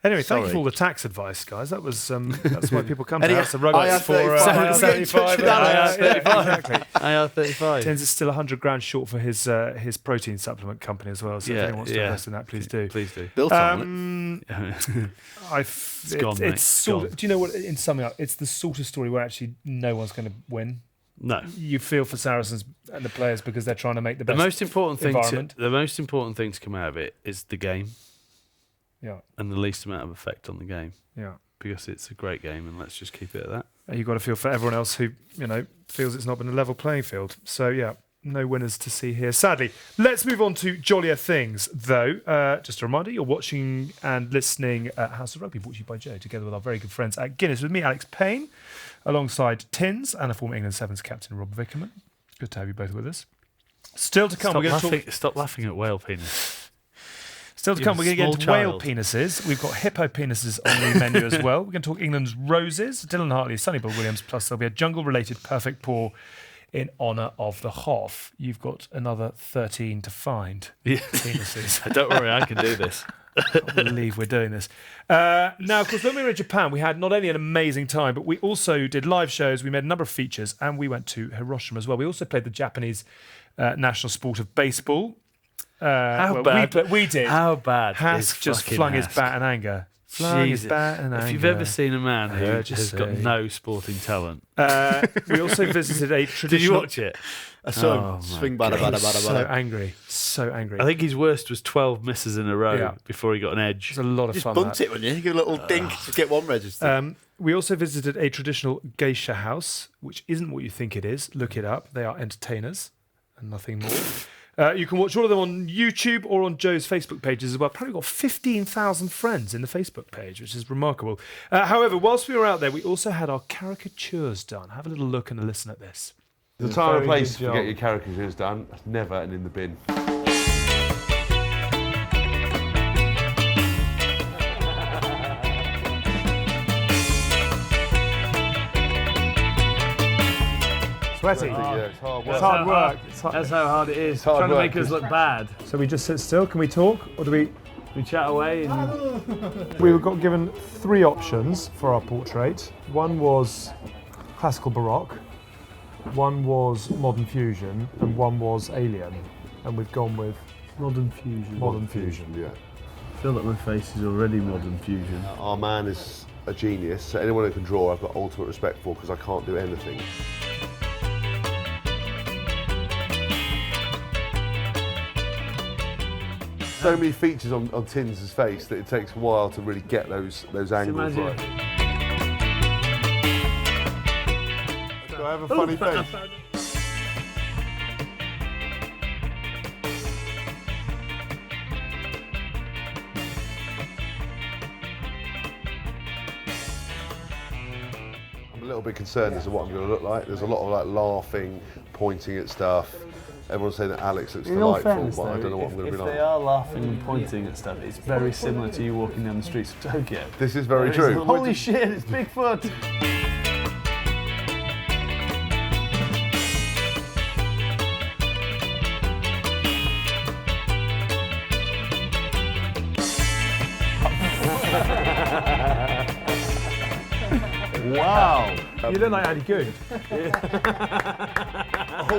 Anyway, thank you Sorry. for all the tax advice, guys. That was that's why people come to Any- us. The Rugby IR35. for 75. Exactly. IR35. Tins is still 100 grand short for his protein supplement company as well. So if anyone wants to invest in that, please do. Please do. Built on It's gone, mate. it's sort Gone. of, do you know what? In summing up, it's the sort of story where actually no one's going to win. No. You feel for Saracens and the players because they're trying to make the The best. most important thing environment. to come out of it is the game Yeah, and the least amount of effect on the game, yeah. because it's a great game, and let's just keep it at that. You've got to feel for everyone else who feels it's not been a level playing field. So yeah, no winners to see here, sadly. Let's move on to jollier things, though. Just a reminder, you're watching and listening at House of Rugby, brought to you by Joe, together with our very good friends at Guinness. With me, Alex Payne, alongside Tins and a former England Sevens captain, Rob Vickerman. Good to have you both with us. Still to come, we're going to talk. Stop laughing at whale penis. Still to You're come, a we're going to get into small whale child. penises. We've got hippo penises on the menu as well. We're going to talk England's roses, Dylan Hartley, Sonny Bill Williams, plus there'll be a jungle-related perfect pour in honour of the Hoff. You've got another 13 to find penises. Don't worry, I can do this. I can't believe we're doing this. Now, of course, when we were in Japan, we had not only an amazing time, but we also did live shows. We made a number of features, and we went to Hiroshima as well. We also played the Japanese national sport of baseball. How bad? We did. How bad? Hask is just fucking flung his Hask? bat in anger. Flung his Jesus. bat in anger. If you've ever seen a man who heard you has got say. no sporting talent, We also visited a traditional... did you watch it? I saw Oh, him swing bada He bada was bada so bada. angry. So angry. I think his worst was 12 misses in a row Yeah. before he got an edge. It was a lot of Just fun. bunt that. it, wouldn't you? Give a little dink to get one registered. We also visited a traditional geisha house, which isn't what you think it is. Look it up. They are entertainers and nothing more. You can watch all of them on YouTube or on Joe's Facebook pages as well. Apparently got 15,000 friends in the Facebook page, which is remarkable. However, whilst we were out there, we also had our caricatures done. Have a little look and a listen at this. The time and place to get your caricatures done, that's never and in the bin. Sweaty. Yeah, it's hard work. It's hard work. That's how hard it is. hard Trying to work, make us look bad. So we just sit still. Can we talk? Or do we... We chat away and We got given 3 options for our portrait. One was classical Baroque, one was modern fusion, and one was alien. And we've gone with modern fusion. modern fusion. Yeah. I feel like my face is already modern fusion. Our man is a genius, so anyone who can draw I've got ultimate respect for because I can't do anything. So many features on Tins' face that it takes a while to really get those angles imagine- right. Do I have a funny face? I'm a little bit concerned as to what I'm going to look like. There's a lot of like laughing, pointing at stuff. Everyone's saying that Alex looks delightful, but I don't know what I'm going to be If they like. are laughing and pointing at stuff, it's very similar to you walking down the streets of Tokyo. This is very true. Holy shit, it's Bigfoot! Wow! You look like Andy Good. Oh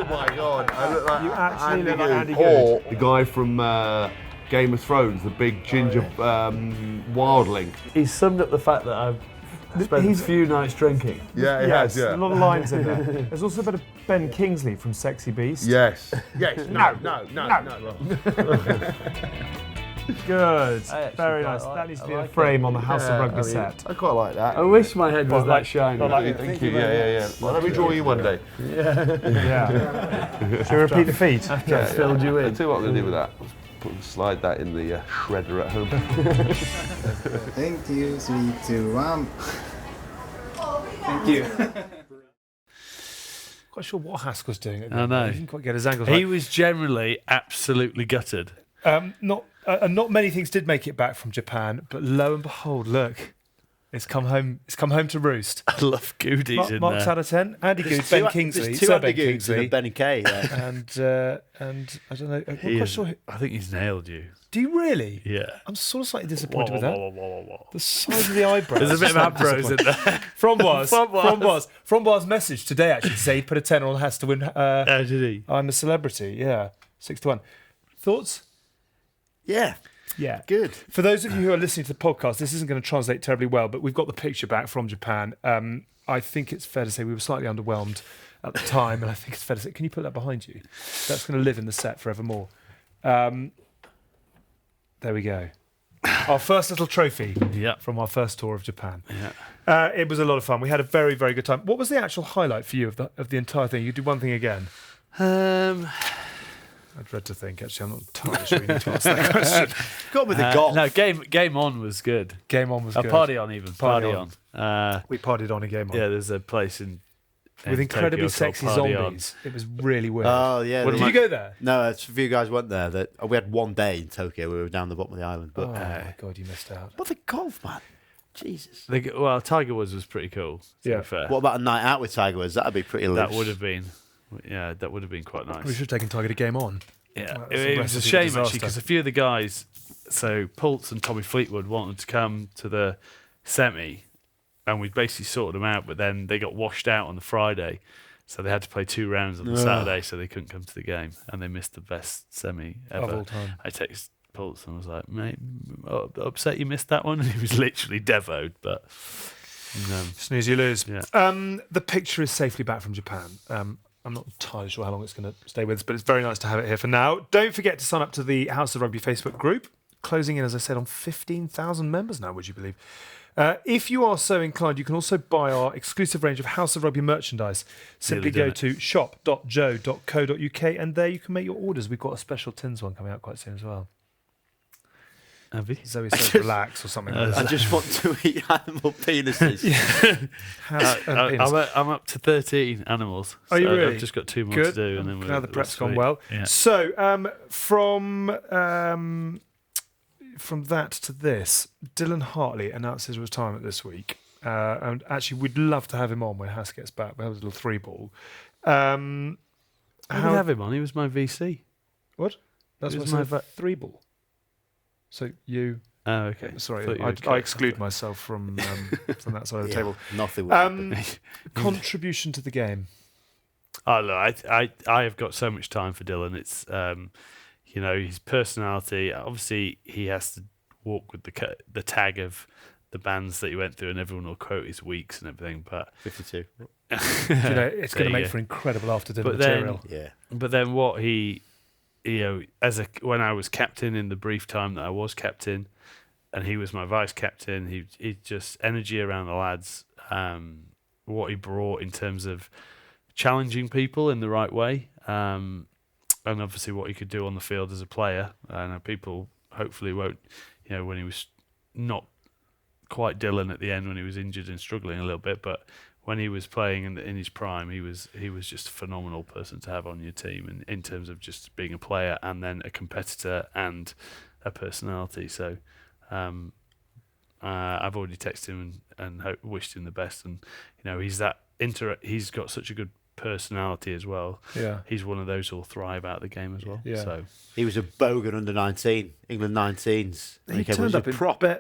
my god, I look like You actually look like Andy Or the guy from Game of Thrones, the big ginger wildling. He's summed up the fact that I've spent a few nights drinking. Yeah, it Yes, has, yeah. a lot of lines in there. There's also a bit of Ben Kingsley from Sexy Beast. Yes. Yes. No. Good. I actually Very quite nice. like- That needs to be I a like frame it. on the House of Rugby I mean, set. I quite like that. I wish my head was Well, that shiny. Thank you. Yeah. Well, let me draw you one day. Yeah. Should we repeat the feat? After I filled you I'll in. tell you what I'm going to do with that. Slide that in the shredder at home. Thank you, 3, 2, 1. Thank you. Quite sure what Haskell's doing. I know. He didn't quite get his angles He right. was generally absolutely gutted. Not many things did make it back from Japan, but lo and behold, look, it's come home. It's come home to roost. I love goodies in Marks there. out of 10. Andy Good, There's Ben two- Kingsley, there's two Sir Andy Ben Goods and a Kingsley, Benny Kay there. and I don't know. I'm He quite is- sure. I think he's nailed you. Do you really? Yeah. I'm sort of slightly disappointed with that. The size of the eyebrows. There's a bit of Slightly Ambrose in disappointing. there. Framboise message today actually to say he put a tenner on has to win. Did he? I'm a celebrity. Yeah, 6-1. Thoughts? Yeah, Yeah. good. For those of you who are listening to the podcast, this isn't going to translate terribly well, but we've got the picture back from Japan. I think it's fair to say we were slightly underwhelmed at the time, and I think it's fair to say, can you put that behind you? That's going to live in the set forevermore. There we go. Our first little trophy Yeah. from our first tour of Japan. Yeah. It was a lot of fun. We had a very, very good time. What was the actual highlight for you of the entire thing? You did one thing again. I dread to think. Actually, I'm not entirely sure you need to ask that question. Got with the golf. No, game on was good. Game on was good. Party on even. Party Party on. We partied on a game on. Yeah, there's a place with incredibly sexy zombies. It was really weird. Oh yeah. Did you go there? No, a few guys went there. We had one day in Tokyo. We were down the bottom of the island. But Oh my god, you missed out. but the golf, man. Jesus. Well, Tiger Woods was pretty cool. To Yeah. be fair. What about a night out with Tiger Woods? That'd be pretty loose. That would have been, that would have been quite nice. We should have taken Tiger to game on. Yeah, Well, it that's a was a recipe for shame actually disaster. because a few of the guys, so Pultz and Tommy Fleetwood, wanted to come to the semi, and we basically sorted them out. But then they got washed out on the Friday, so they had to play 2 rounds on the Saturday, so they couldn't come to the game, and they missed the best semi ever. Of all time. I texted Pultz and was like, "Mate, upset you missed that one." And he was literally devoed, but. Snooze, you lose. Yeah. The picture is safely back from Japan. I'm not entirely sure how long it's going to stay with us, but it's very nice to have it here for now. Don't forget to sign up to the House of Rugby Facebook group. Closing in, as I said, on 15,000 members now, would you believe? If you are so inclined, you can also buy our exclusive range of House of Rugby merchandise. Simply go to shop.joe.co.uk and there you can make your orders. We've got a special tins one coming out quite soon as well. Have you? Zoe says relax or something like I that. just want to eat animal penises. I'm up to 13 animals. Are you so really? I've just got 2 more Good. to do, and then Glad the we're prep's gone sweet. well. Yeah. So, from that to this, Dylan Hartley announced his retirement this week. And actually, we'd love to have him on when Hass gets back. We have a little 3-ball. I didn't have him on. He was my VC. What? That's It what was I my said, 3-ball. So you... Oh, okay. Sorry, Thought you were I exclude myself from that side of the Yeah, table. nothing would happen. Contribution to the game. Oh, look, I have got so much time for Dylan. It's his personality. Obviously, he has to walk with the tag of the bands that he went through, and everyone will quote his weeks and everything. But 52. It's There going to you make go. for incredible after dinner But then- material. Yeah. But then what when I was captain in the brief time that I was captain, and he was my vice captain, he just energy around the lads. What he brought in terms of challenging people in the right way, and obviously what he could do on the field as a player. I know people hopefully won't, when he was not quite Dylan at the end when he was injured and struggling a little bit, but when he was playing in his prime, he was just a phenomenal person to have on your team, and in terms of just being a player and then a competitor and a personality. So I've already texted him and wished him the best, and he's he's got such a good personality as well. Yeah. He's one of those who'll thrive out of the game as well. Yeah. So He was a bogan under 19, England 19s. when He came. turned Was up a in prop. yeah.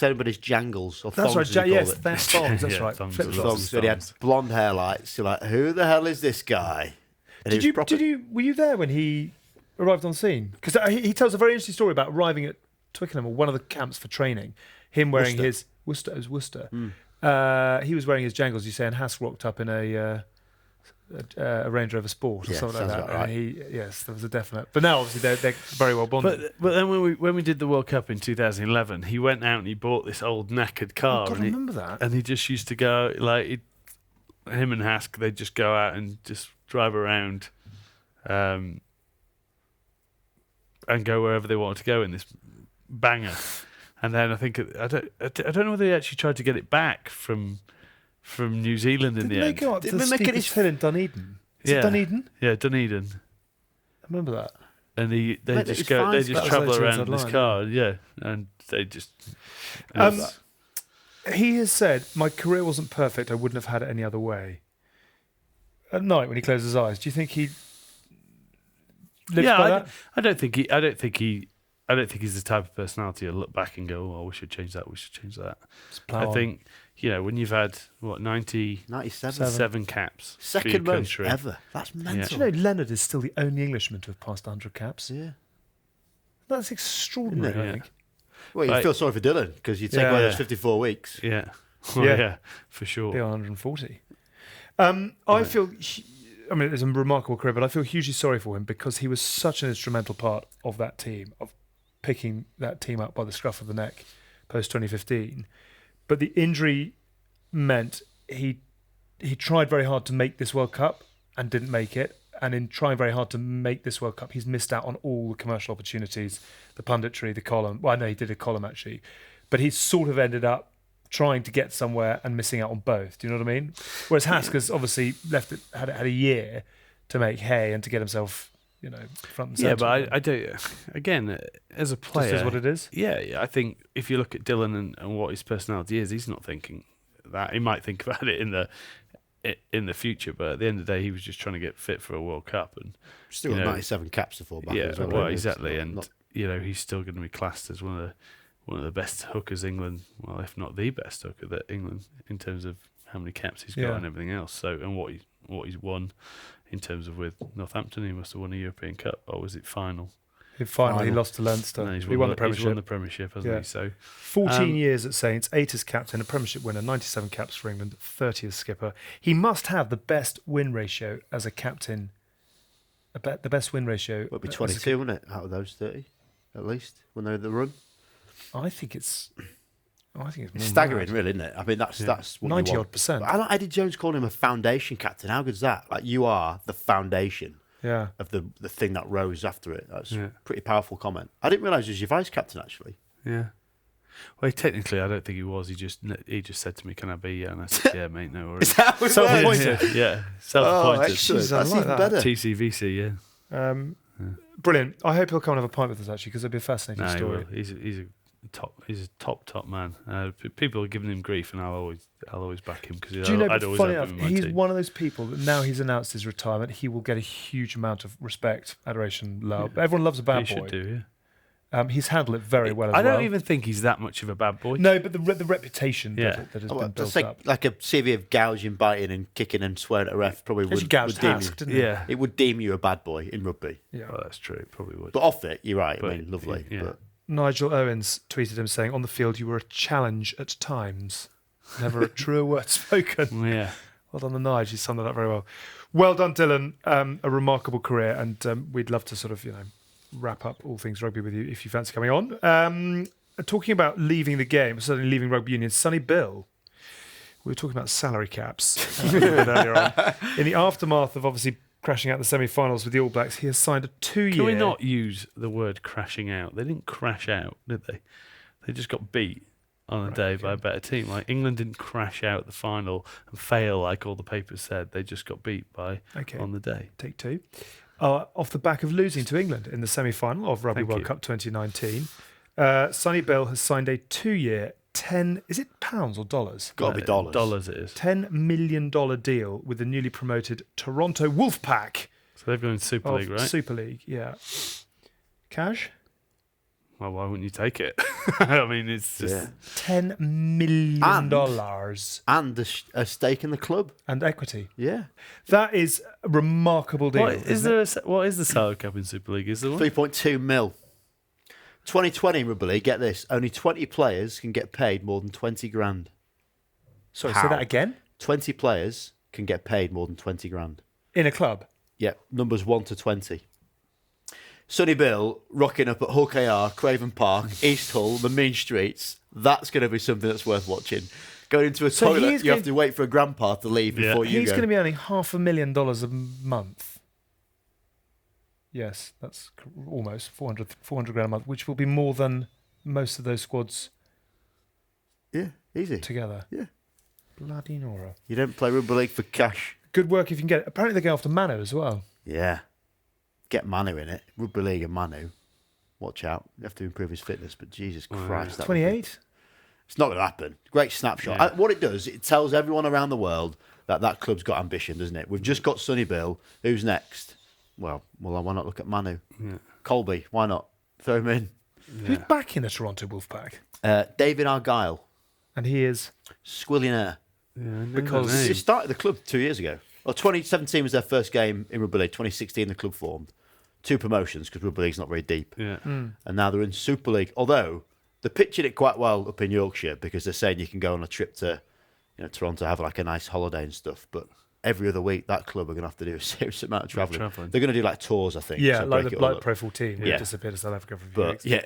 Anybody's jangles or That's thongs, right, as you call yes, it. they're thongs, that's Yeah, right. thongs Flip as flops. well. Thongs, but he had blonde hair lights. You're like, who the hell is this guy? And he was proper- Were you there when he arrived on scene? Because he tells a very interesting story about arriving at Twickenham or one of the camps for training. Him wearing his Worcester. It was Worcester. He was wearing his jangles. You say, and Hass rocked up in a Range Rover Sport or Yeah, something like sounds that. about And yes, there was a definite. But now obviously they're very well bonded. But then when we did the World Cup in 2011, he went out and he bought this old knackered car, God, I and remember that. and he just used to go him and Hask, they'd just go out and just drive around, and go wherever they wanted to go in this banger. And then I think I don't know whether they actually tried to get it back from New Zealand in Didn't the they end. go up to Didn't the they make it steepest hill in Dunedin? Is Yeah. it Dunedin? Yeah, Dunedin. I remember that. And they Mate, just it's go, fine, they it's just about travel as around inside in this line, car, yeah, and they just. He has said, "My career wasn't perfect. I wouldn't have had it any other way." At night, when he closes his eyes, do you think he lives by that? I don't think he's the type of personality who'll look back and go, "Oh, we should change that. We should change that." Just plough I on. think when you've had 97. 7 caps, for your Second most country. ever. That's mental. Do you know Leonard is still the only Englishman to have passed 100 caps? Yeah. That's extraordinary, Isn't I it? think. Well, you Right. feel sorry for Dylan because you take Yeah. away those 54 weeks. Yeah, well, Yeah. yeah, for sure. Be on 140. I feel, I mean, it's a remarkable career, but I feel hugely sorry for him because he was such an instrumental part of that team, of picking that team up by the scruff of the neck post 2015. But the injury meant he tried very hard to make this World Cup and didn't make it. And in trying very hard to make this World Cup, he's missed out on all the commercial opportunities, the punditry, the column. Well, I know he did a column actually, but he sort of ended up trying to get somewhere and missing out on both. Do you know what I mean? Whereas Haskell's obviously had a year to make hay and to get himself, front and centre. Yeah, but I do. Again, as a player, Just is what it is. Yeah. I think if you look at Dylan and what his personality is, he's not thinking that. He might think about it in the future, but at the end of the day, he was just trying to get fit for a World Cup and Still got 97 caps to fall back. Yeah, as well, well, right? exactly, It's and not- he's still going to be classed as one of the best hookers England, well, if not the best hooker that England in terms of how many caps he's got Yeah. and everything else. So, and what he's won in terms of with Northampton, he must have won a European Cup, or was it final? He lost to Leinster. No, he won the Premiership. He's won the Premiership, hasn't Yeah. he? So 14 years at Saints, 8 as captain, a Premiership winner, 97 caps for England, 30 as skipper. He must have the best win ratio as a captain. The best win ratio. It'll be as a 22, wouldn't it? Out of those 30, at least, when they're in the run. I think it's more It's staggering, mad. really, isn't it? I mean, that's what 90 you odd want. percent. I like Eddie Jones calling him a foundation captain. How good's that? Like, you are the foundation Yeah. of the thing that rose after it. That's Yeah. a pretty powerful comment. I didn't realise he was your vice captain, actually. yeah. Well, technically, I don't think he was. He just said to me, "Can I be?" Yeah, and I said, "Yeah, mate, no worries." Self-appointed. Yeah, Oh, self-appointed. excellent. Jeez, I That's like even that. better. TCVC, yeah. Brilliant. I hope he'll come and have a pint with us, actually, because it'd be a fascinating No, he story. will. He's a top man. People are giving him grief, and I'll always back him because Do you know, I'd but always funny have enough, him in my he's team. one of those people that now he's announced his retirement, he will get a huge amount of respect, adoration, love. Everyone loves a bad He boy. should do, yeah. He's handled it very well as I well. don't even think he's that much of a bad boy. No, but the reputation Yeah. that has Oh, been that's built up. like a CV of gouging, biting, and kicking and swearing at a ref probably Actually would gouged deem Hask, you. didn't he? Yeah. It would deem you a bad boy in rugby. Yeah. Well, that's true. It probably would. But off it, you're right. But, I mean, lovely. yeah. But Nigel Owens tweeted him saying, "On the field, you were a challenge at times. Never a truer word spoken." Yeah. Well done, the Nige. He summed that up very well. Well done, Dylan. A remarkable career, and we'd love to sort of, wrap up all things rugby with you if you fancy coming on. Talking about leaving the game, certainly leaving rugby union, Sonny Bill. We were talking about salary caps a little bit earlier on. In the aftermath of obviously crashing out the semi-finals with the All Blacks, he has signed a 2-year... Can we not use the word crashing out? They didn't crash out, did they? They just got beat on the day by a better team. Like, England didn't crash out the final and fail like all the papers said. They just got beat on the day. Take two. Off the back of losing to England in the semi-final of Rugby Thank World you. Cup 2019, Sonny Bill has signed a 2-year, is it pounds or dollars? got to be dollars. Dollars it is. $10 million deal with the newly promoted Toronto Wolfpack So they've gone in Super of League, right? Super League. Yeah. Cash? Well, why wouldn't you take it? I mean, it's just... Yeah. $10 million And a stake in the club. and equity. Yeah. That is a remarkable deal. What is the salary cap in Super League? Is there one? 3.2 mil. 2020 in Rugby League, get this, only 20 players can get paid more than 20 grand. Sorry, How? say that again? 20 players can get paid more than 20 grand. In a club? Yeah, numbers 1 to 20. Sonny Bill rocking up at Hull KR, Craven Park, East Hull, the mean streets. That's going to be something that's worth watching. Going into a So toilet, he's you have going- to wait for a grandpa to leave before you He's go. going to be earning $500,000 a month. Yes, that's almost 400 grand a month, which will be more than most of those squads Yeah, easy. together. Yeah. Bloody Nora. You don't play Rugby League for cash. Good work if you can get it. Apparently they're going after Manu as well. Yeah. Get Manu in it. Rugby League and Manu. Watch out. You have to improve his fitness, but Jesus Christ. that would be- 28? It's not going to happen. Great snapshot. Yeah. What it does, it tells everyone around the world that club's got ambition, doesn't it? We've just got Sonny Bill. Who's next? Well, why not look at Manu? Yeah. Colby, why not? Throw him in. Who's back in the Toronto Wolfpack? David Argyle, And he is... Squillionaire. Because- He started the club 2 years ago. Well, 2017 was their first game in Rugby League. 2016, the club formed. 2 promotions because Rugby League's not very deep. Yeah. And now they're in Super League. Although they're pitching it quite well up in Yorkshire because they're saying you can go on a trip to Toronto, have like a nice holiday and stuff. But every other week, that club are going to have to do a serious amount of travelling. travelling. They're going to do like tours, I think. Yeah, so like break the it all like up. Pro 14. Yeah. We disappeared to South Africa for a few But weeks. yeah,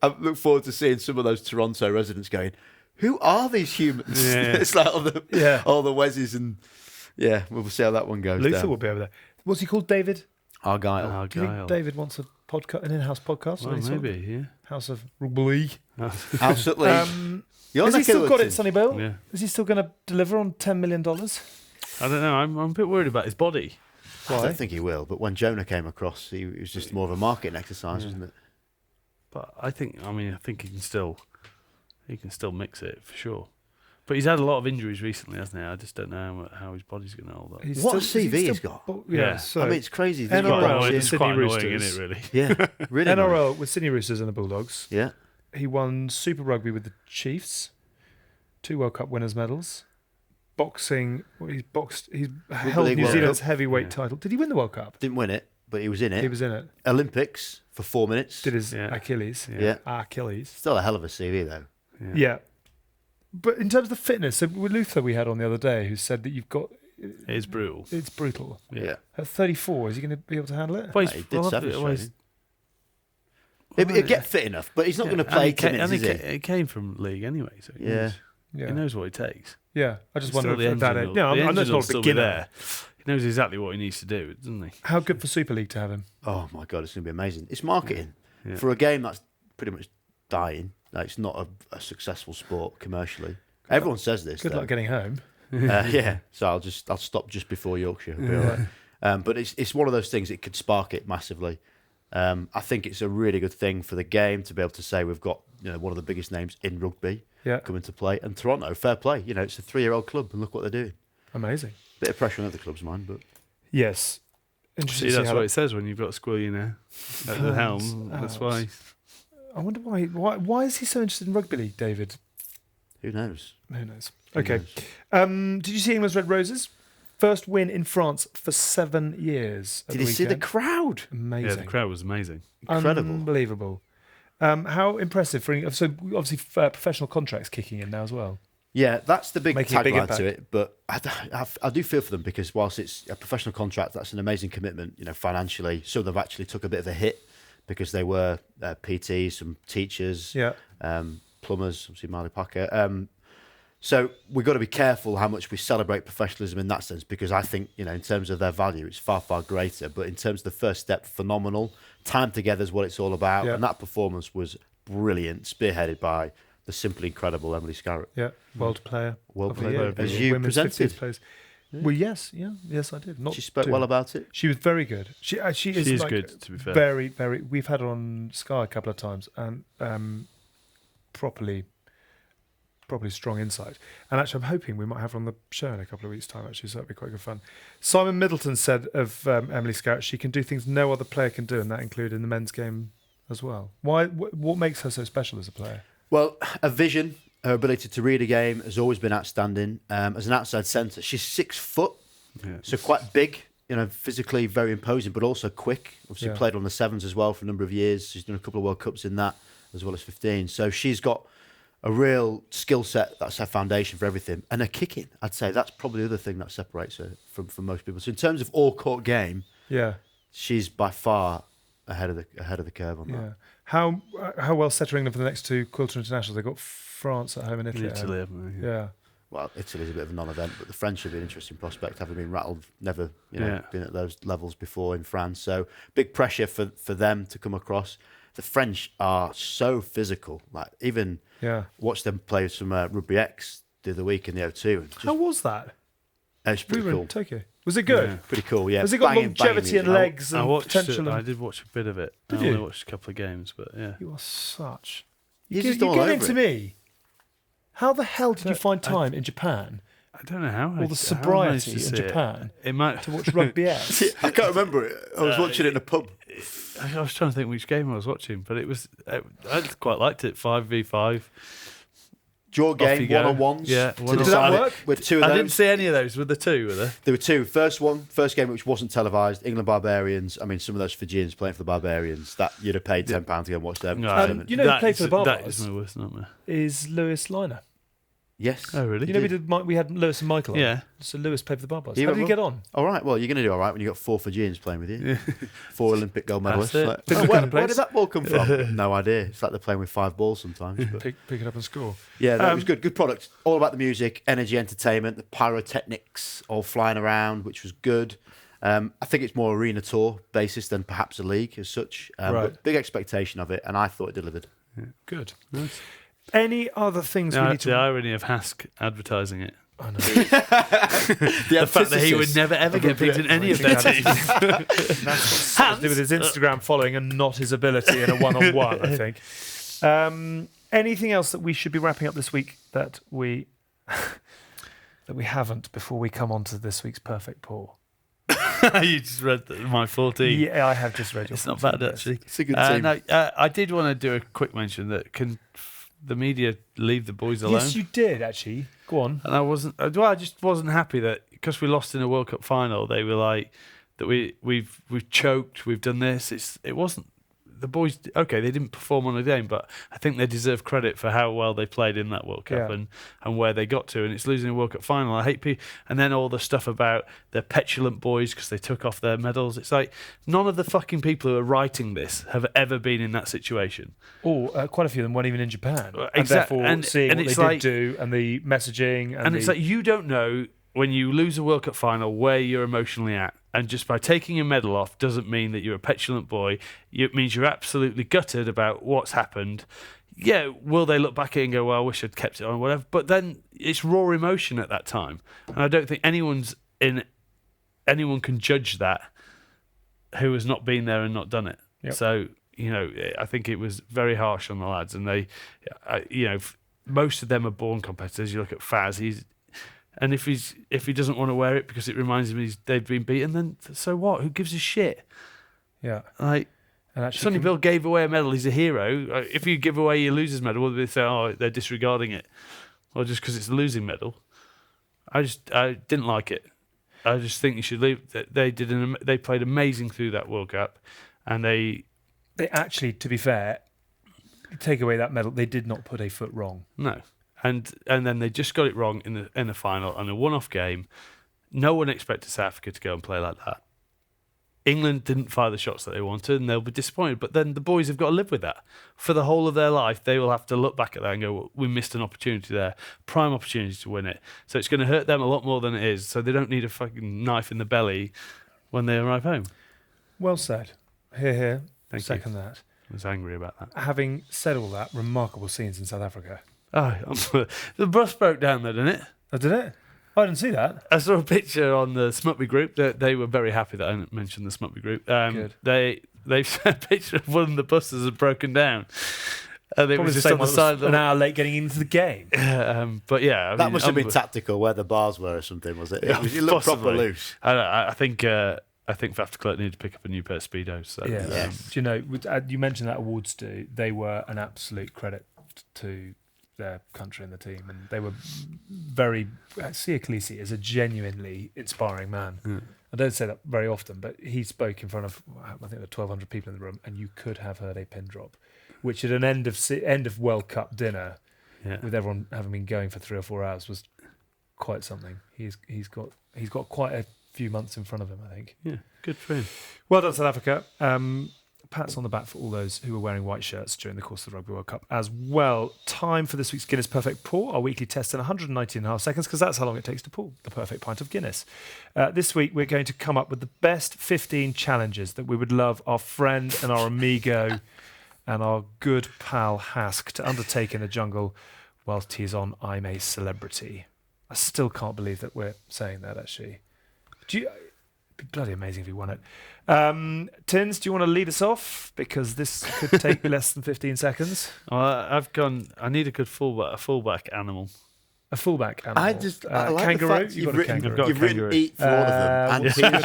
I look forward to seeing some of those Toronto residents going, who are these humans? Yeah. It's like all the Wesses and yeah, we'll see how that one goes Luther down. will be over there. What's he called, David? Argyle. Do you think David wants a podcast, an in-house podcast? of Well, any sort? maybe, yeah. House of Rugby League. House at League. Your Has he neck of still the got it, woods. Sonny Bill? Yeah. Is he still going to deliver on $10 million? I don't know. I'm a bit worried about his body. I Why? don't think he will, but when Jonah came across, it was just more of a marketing exercise, wasn't it? But I think he can still mix it for sure. But he's had a lot of injuries recently, hasn't he? I just don't know how his body's going to hold up. What a CV he's got. Yeah, Yeah. so I mean, it's crazy. NRL He's got- with It's Sydney quite annoying, Roosters. isn't it, really? Yeah, really. nice. NRL with Sydney Roosters and the Bulldogs. Yeah. He won Super Rugby with the Chiefs. 2 World Cup winners' medals. Boxing. He's held League New World Zealand's Cup. heavyweight title. Did he win the World Cup? Didn't win it, but he was in it. He was in it. Olympics for 4 minutes. Did his Yeah. Achilles. Yeah. Achilles. Still a hell of a CV, though. Yeah. But in terms of the fitness, so with Luther we had on the other day who said that you've got... It is brutal. It's brutal. Yeah. At 34, is he going to be able to handle it? But He did sevens well, he's- training. He'll get fit enough, but he's not going to play 10 minutes, is he? It came from league anyway, so Yeah. Yeah. he knows what it takes. Yeah. I just Still wonder the if that... engine will- No, the I'm engine will not a still be beginner. there. He knows exactly what he needs to do, doesn't he? How good for Super League to have him? Oh, my God, it's going to be amazing. It's marketing. Yeah. For a game that's pretty much dying, like, it's not a successful sport commercially. Everyone says this. Good though. luck getting home. Yeah, so I'll stop just before Yorkshire. It'll be all right. But it's one of those things. It could spark it massively. I think it's a really good thing for the game to be able to say we've got one of the biggest names in rugby coming to play, and Toronto, fair play. It's a 3-year-old club, and look what they're doing. Amazing. Bit of pressure on other clubs, mind, but Yes. Interesting. See, to see that's how what that- it says when you've got Squillion at the helm. That's why. I wonder why is he so interested in rugby league, David? who knows? Who knows? Who Okay. knows? Did you see England's Red Roses? First win in France for 7 years. at Did the you see the weekend. crowd? Amazing. Yeah, the crowd was amazing. Incredible. Unbelievable. How impressive for so obviously professional contracts kicking in now as well. Yeah, that's the big Making a big tagline impact. to it. But I do feel for them because whilst it's a professional contract, that's an amazing commitment, financially. So they've actually took a bit of a hit because they were PTs, some teachers, Yeah. plumbers, obviously Marley Packer. So we've got to be careful how much we celebrate professionalism in that sense, because I think, in terms of their value, it's far, far greater. But in terms of the first step, phenomenal. Time together is what it's all about. Yeah. And that performance was brilliant, spearheaded by the simply incredible Emily Scarratt. Yeah. World player. World of the player, year. as you Women's presented. 50th players. Well, yes, I did. Not She spoke two. well about it. She was very good. She is She is like, good, to be fair. Very, very. We've had her on Sky a couple of times, and properly strong insight. And actually, I'm hoping we might have her on the show in a couple of weeks' time. Actually, so that'd be quite good fun. Simon Middleton said of Emily Scarratt, she can do things no other player can do, and that included in the men's game as well. Why? What makes her so special as a player? Well, a vision, her ability to read a game has always been outstanding. As an outside centre, she's 6 foot, so quite big, physically very imposing, but also quick. Obviously played on the sevens as well for a number of years. She's done a couple of World Cups in that, as well as 15. So she's got a real skill set. That's her foundation for everything. And her kicking, I'd say that's probably the other thing that separates her from most people. So in terms of all-court game, Yeah, she's by far ahead of the curve on that. yeah. How well set are England for the next 2 Quilter internationals? They've got France at home and Italy. at home. Italy, haven't they? Yeah. Well, Italy's a bit of a non-event, but the French would be an interesting prospect, having been rattled, never Yeah. been at those levels before in France. So big pressure for them to come across. The French are so physical. Like even watched them play some Rugby X the other week in the O2. And just, How was that? it's We pretty were cool. in Tokyo. Was it good? Yeah. Pretty cool, yeah. Has it got Banging longevity and music. legs I and watched potential? I did watch a bit of it. Did I only you? watched a couple of games, but yeah. You are such. You're You just all get over into it. me. How the hell did you find time in Japan I don't know how. or the sobriety in Japan It might. to watch Rugby S? I can't remember it. I was watching it in a pub. I was trying to think which game I was watching, but it was. I quite liked it. 5v5. Draw Off you game, go. one-on-ones. Yeah, to one-on-one. decide Did that it work? With 2 of I them. didn't see any of those. Were there 2? Were there? There were 2. First game which wasn't televised, England Barbarians. I mean, some of those Fijians playing for the Barbarians, that you'd have paid £10 to go and watch them. You know who played for the That Barbars? is my worst nightmare. Is Lewis Liner. Yes. Oh really? You know we had Lewis and Michael on. Yeah. So Lewis played for the Barbars. He How did he went get on? All right, well, you're going to do all right when you've got 4 Fijians playing with you. 4 Olympic gold medalists. it. Like, Different where, kind of where place. did that ball come from? No idea. It's like they're playing with 5 balls sometimes. But Pick it up and score. yeah, that was good. Good product. All about the music, energy, entertainment, the pyrotechnics all flying around, which was good. I think it's more arena tour basis than perhaps a league as such. Right. But big expectation of it, and I thought it delivered. Good. Any other things we No, need the to... irony of Hask advertising it. I know. The fact that he would never ever get picked in any of their teams. That's got to do with his Instagram following and not his ability in a one-on-one, I think. Anything else that we should be wrapping up this week that we haven't before we come on to this week's Perfect Pour? You just read my 14. Yeah, I have just read your It's not 14, bad, yes. actually. It's a good team. No, I did want to do a quick mention that can the media leave the boys alone? Yes, you did, actually. Go on. And I just wasn't happy that because we lost in a World Cup final, they were like that we've choked, we've done this. It wasn't the boys. Okay, they didn't perform on the game, but I think they deserve credit for how well they played in that World Cup and where they got to. And it's losing a World Cup final. I hate people. And then all the stuff about the petulant boys because they took off their medals. It's like none of the fucking people who are writing this have ever been in that situation. Or quite a few of them weren't even in Japan. And Exactly. therefore, seeing what it's they like, did do and the messaging. And it's like you don't know when you lose a World Cup final where you're emotionally at. And just by taking a medal off doesn't mean that you're a petulant boy. It means you're absolutely gutted about what's happened. Yeah, will they look back at it and go, well, I wish I'd kept it on, or whatever. But then it's raw emotion at that time. And I don't think anyone can judge that who has not been there and not done it. Yep. So, I think it was very harsh on the lads. And they, most of them are born competitors. You look at Faz, and if he doesn't want to wear it because it reminds him they've been beaten, then so what? Who gives a shit? Yeah. Like, and actually Sonny Bill gave away a medal. He's a hero. If you give away your loser's medal, will they say, oh, they're disregarding it? Or just because it's a losing medal? I didn't like it. I just think you should leave. They played amazing through that World Cup, and they actually, to be fair, take away that medal, they did not put a foot wrong. No. And then they just got it wrong in the final on a one-off game. No one expected South Africa to go and play like that. England didn't fire the shots that they wanted, and they'll be disappointed. But then the boys have got to live with that for the whole of their life. They will have to look back at that and go, well, "We missed an opportunity there, prime opportunity to win it." So it's going to hurt them a lot more than it is. So they don't need a fucking knife in the belly when they arrive home. Well said. Here. Thank Second you. that. I was angry about that. Having said all that, remarkable scenes in South Africa. Oh, the bus broke down there, didn't it? Oh, did it? I didn't see that. I saw a picture on the Smutby group. They were very happy that I mentioned the Smutby group. Good. They sent a picture of one of the buses had broken down. And it Probably was the just same on the one that side was of an the... hour late getting into the game. But yeah, That must have been tactical, where the bars were or something, was it? It looked proper Possibly. loose. I think Faf de Klerk needed to pick up a new pair of Speedos. So, Yeah. Yes. Do you know, you mentioned that awards do. They were an absolute credit to their country and the team, and they were very. Sia Khaleesi is a genuinely inspiring man. I don't say that very often, but he spoke in front of, I think there were 1,200 people in the room, and you could have heard a pin drop, which at an end of World Cup dinner, with everyone having been going for 3 or 4 hours, was quite something. He's got quite a few months in front of him, I think. Yeah, good for him. Well done, South Africa. Pats on the back for all those who were wearing white shirts during the course of the Rugby World Cup as well. Time for this week's Guinness Perfect Pour, our weekly test in 119.5 seconds, because that's how long it takes to pour the perfect pint of Guinness. This week, we're going to come up with the best 15 challenges that we would love our friend and our amigo and our good pal Hask to undertake in the jungle whilst he's on I'm a Celebrity. I still can't believe that we're saying that, actually. It'd be bloody amazing if he won it. Tins, do you want to lead us off? Because this could take less than 15 seconds. I need a good fullback animal. A fullback animal. I like kangaroo? the fact You've you've got a written, kangaroo. got a you've written kangaroo. eat for all of them. And penis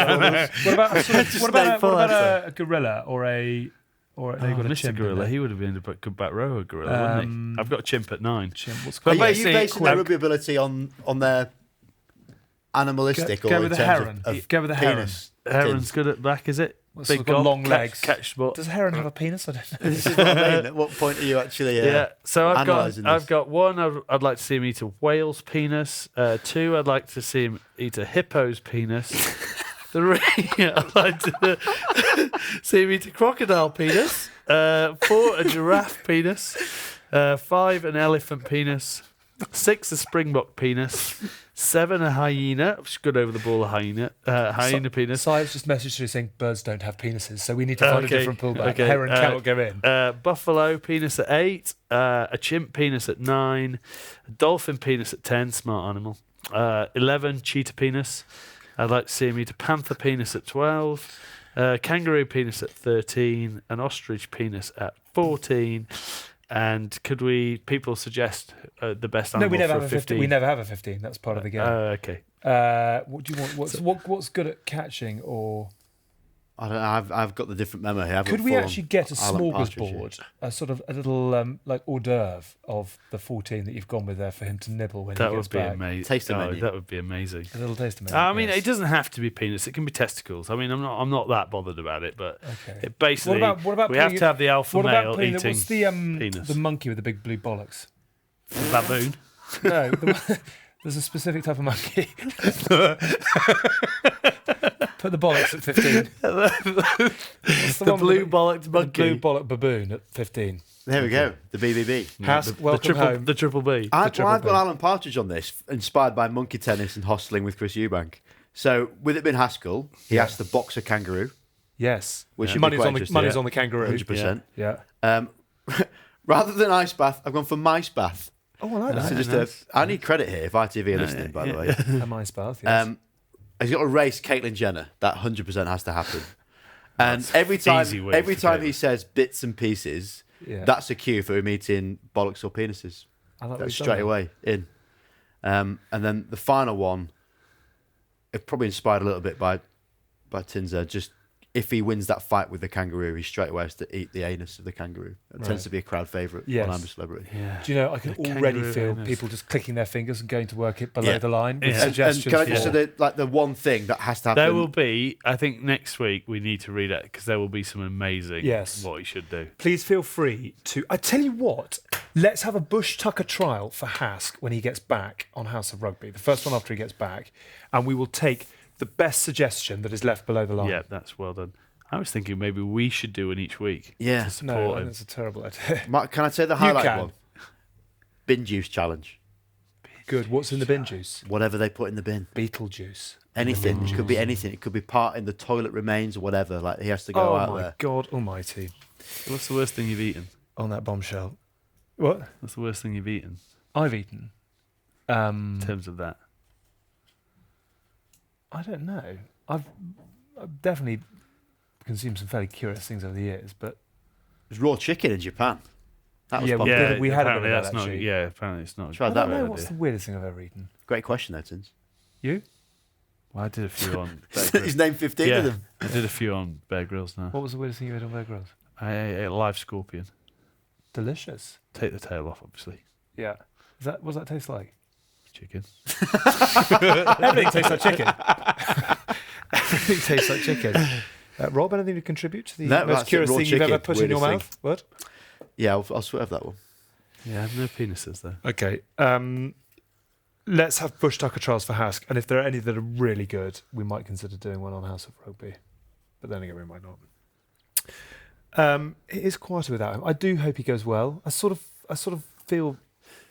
for others. What about a gorilla or a Oh, they've got a Mr. chimp? Gorilla, he would have been a good back row gorilla, wouldn't he? I've got a chimp at 9. Chimp. What's Are called? you basing their rugby ability on their animalistic Go or with in the terms heron. of Go with the heron. penis? Heron's good at back, is it? What's got long legs. Catch spot. Does a heron have a penis? I don't know. This is what I mean. At what point are you actually Yeah, so analysing this? I've got one. I'd like to see him eat a whale's penis. 2, I'd like to see him eat a hippo's penis. 3, I'd like to see him eat a crocodile penis. 4, a giraffe penis. 5, an elephant penis. 6 a springbok penis, 7 a hyena, which is good over the ball, a hyena penis. Si's just messaged through saying birds don't have penises, so we need to find a different pullback. Okay. Heron cannot go in. Buffalo penis at 8, a chimp penis at 9, a dolphin penis at 10, smart animal. 11 cheetah penis. I'd like to see him eat a panther penis at 12, kangaroo penis at 13, an ostrich penis at 14. And could people suggest the best animal we never for have a 15? We never have a 15. That's part of the game. Okay. What do you want? What's good at catching or? I don't know. I've got the different memo here. Could we actually get a Alan Partridge smorgasbord, a sort of a little like hors d'oeuvre of the 14 that you've gone with there for him to nibble when That he would gets be back? amazing. Taster menu. That would be amazing. A little taster menu. I mean, yes. it doesn't have to be penis. It can be testicles. I mean, I'm not that bothered about it, but Okay. it basically What about we have putting to have the alpha What about male putting eating what's the penis. the monkey with the big blue bollocks? Baboon. No, there's a specific type of monkey. Put the bollocks at 15. What's The one with blue bollocked monkey. The blue bollock baboon at 15. There we go. The BBB. Welcome home. The triple B. I've triple got Alan Partridge on this, inspired by monkey tennis and hostling with Chris Eubank. So, with it being Haskell, he has to box a kangaroo, Yes. which should be Money's quite on the interesting. money's on the kangaroo. 100%. Yeah. Rather than ice bath, I've gone for mice bath. Oh, I like So that. I need credit here if ITV are listening, by the way. A mice bath. Yes. He's got to race Caitlyn Jenner. That 100% has to happen. And every time easy win for he Caitlyn. says bits and pieces, Yeah. that's a cue for him eating bollocks or penises. I like what That's he's done straight there. away in. And then the final one, it probably inspired a little bit by Tinzer. Just if he wins that fight with the kangaroo, he straight away has to eat the anus of the kangaroo. It tends to be a crowd favourite Yes. on I'm a Celebrity. Yeah. Do you know, I can The already kangaroo feel anus. people just clicking their fingers and going to work it below Yeah. the line with Yeah. And suggestions. can I just for- say that, the one thing that has to happen? There will be, I think next week we need to read it because there will be some amazing Yes. what he should do. Please feel free to. I tell you what, let's have a Bush Tucker trial for Hask when he gets back on House of Rugby. The first one after he gets back, and we will take the best suggestion that is left below the line. Yeah, that's well done. I was thinking maybe we should do one each week. Yeah. To support No, him. that's a terrible idea. Can I say the highlight can. one? Bin juice challenge. Good. What's in the bin juice? Whatever they put in the bin. Beetle juice. Anything. It could be anything. It could be part in the toilet remains or whatever. Like he has to go Oh out my there. God Almighty! What's the worst thing you've eaten? On that bombshell. What? What's the worst thing you've eaten I've eaten. in terms of that? I don't know. I've definitely consumed some fairly curious things over the years, but It was raw chicken in Japan. That was Yeah, popular. we had a bit apparently of that, that's not. actually. Yeah, apparently it's not. Tried I that don't know one. what's the weirdest thing I've ever eaten. Great question, though, Tins. You? Well, I did a few on. He's named 15 yeah, of them. I did a few on Bear Grylls now. What was the weirdest thing you ate on Bear Grylls? I ate a live scorpion. Delicious. Take the tail off, obviously. Yeah. What does that taste like? Chicken. Everything tastes like chicken. Everything tastes like chicken. Rob, anything to contribute to the No, most that's it, curious raw thing you've ever chicken, put in your weirdest mouth? What? Yeah, I'll swerve that one. Yeah, I have no penises though. Okay. Let's have Bush Tucker trials for Hask, and if there are any that are really good, we might consider doing one on House of Rugby. But then again, we might not. It is quieter without him. I do hope he goes well. I sort of feel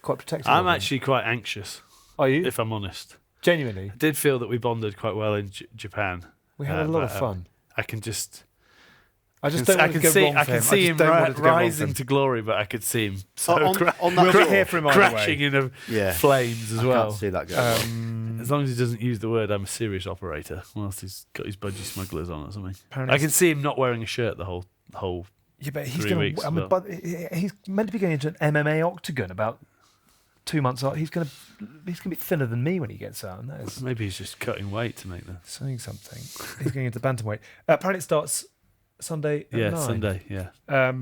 quite protective. I'm of him. actually quite anxious, Are you? if I'm honest. Genuinely, I did feel that we bonded quite well in Japan. we had a lot of fun. I can just. I just don't want it to go wrong I for can him. see him just don't want it to go wrong for rising him. to glory, but I could see him so on that We'll floor, get here from either crashing way. in a Yeah. flames as I well. can't see that going. As long as he doesn't use the word "I'm a serious operator," whilst he's got his budgie smugglers on or something. Apparently I can see him not wearing a shirt the whole. Yeah, but he's 3 going weeks to. I mean, as but he's meant to be going into an MMA octagon about 2 months out. He's going to be thinner than me when he gets out, and that is Maybe he's just cutting weight to make the. saying something. He's going into bantamweight. Apparently, it starts Sunday. At 9. Sunday. Yeah.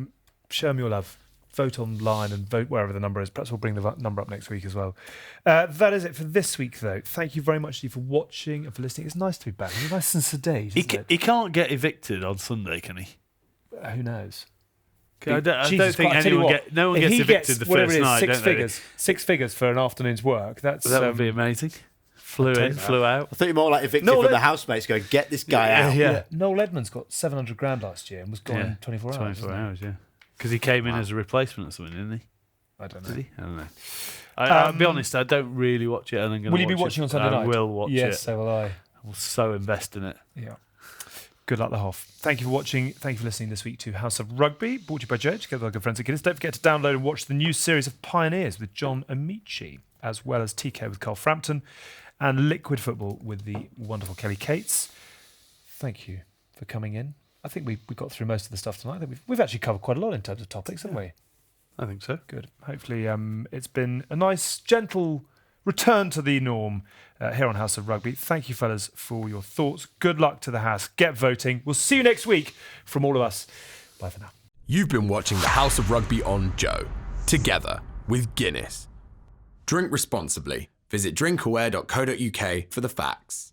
Show me your love. Vote online and vote wherever the number is. Perhaps we'll bring the number up next week as well. That is it for this week, though. Thank you very much to you for watching and for listening. It's nice to be back. It's nice and sedate, isn't He can't get evicted on Sunday, can he? it? Who knows? I don't Jesus think Christ, I tell you anyone what, no one if gets he evicted the whatever first it is, night. six don't they? figures, 6 figures for an afternoon's work. That's That would be amazing. Flew take in, that. flew out. I thought you were more like evicted No, from let- the housemates going, get this guy out. yeah. Noel Edmonds got 700 grand last year and was gone in 24 hours. 24 wasn't he? hours, yeah. Because he came in as a replacement or something, didn't he? I don't know. Did he? I don't know. I'll be honest, I don't really watch it. And I'm Will you be watching on Sunday night? I will watch it. Yes, so will I. I will so invest in it. Yeah. Good luck, the Hoff. Thank you for watching. Thank you for listening this week to House of Rugby, brought to you by Joe, together with our good friends at Guinness. Don't forget to download and watch the new series of Pioneers with John Amici, as well as TK with Carl Frampton, and Liquid Football with the wonderful Kelly Cates. Thank you for coming in. I think we got through most of the stuff tonight. I think we've actually covered quite a lot in terms of topics, haven't we? I think so. Good. Hopefully it's been a nice, gentle return to the norm here on House of Rugby. Thank you, fellas, for your thoughts. Good luck to the House. Get voting. We'll see you next week from all of us. Bye for now. You've been watching the House of Rugby on Joe, together with Guinness. Drink responsibly. Visit drinkaware.co.uk for the facts.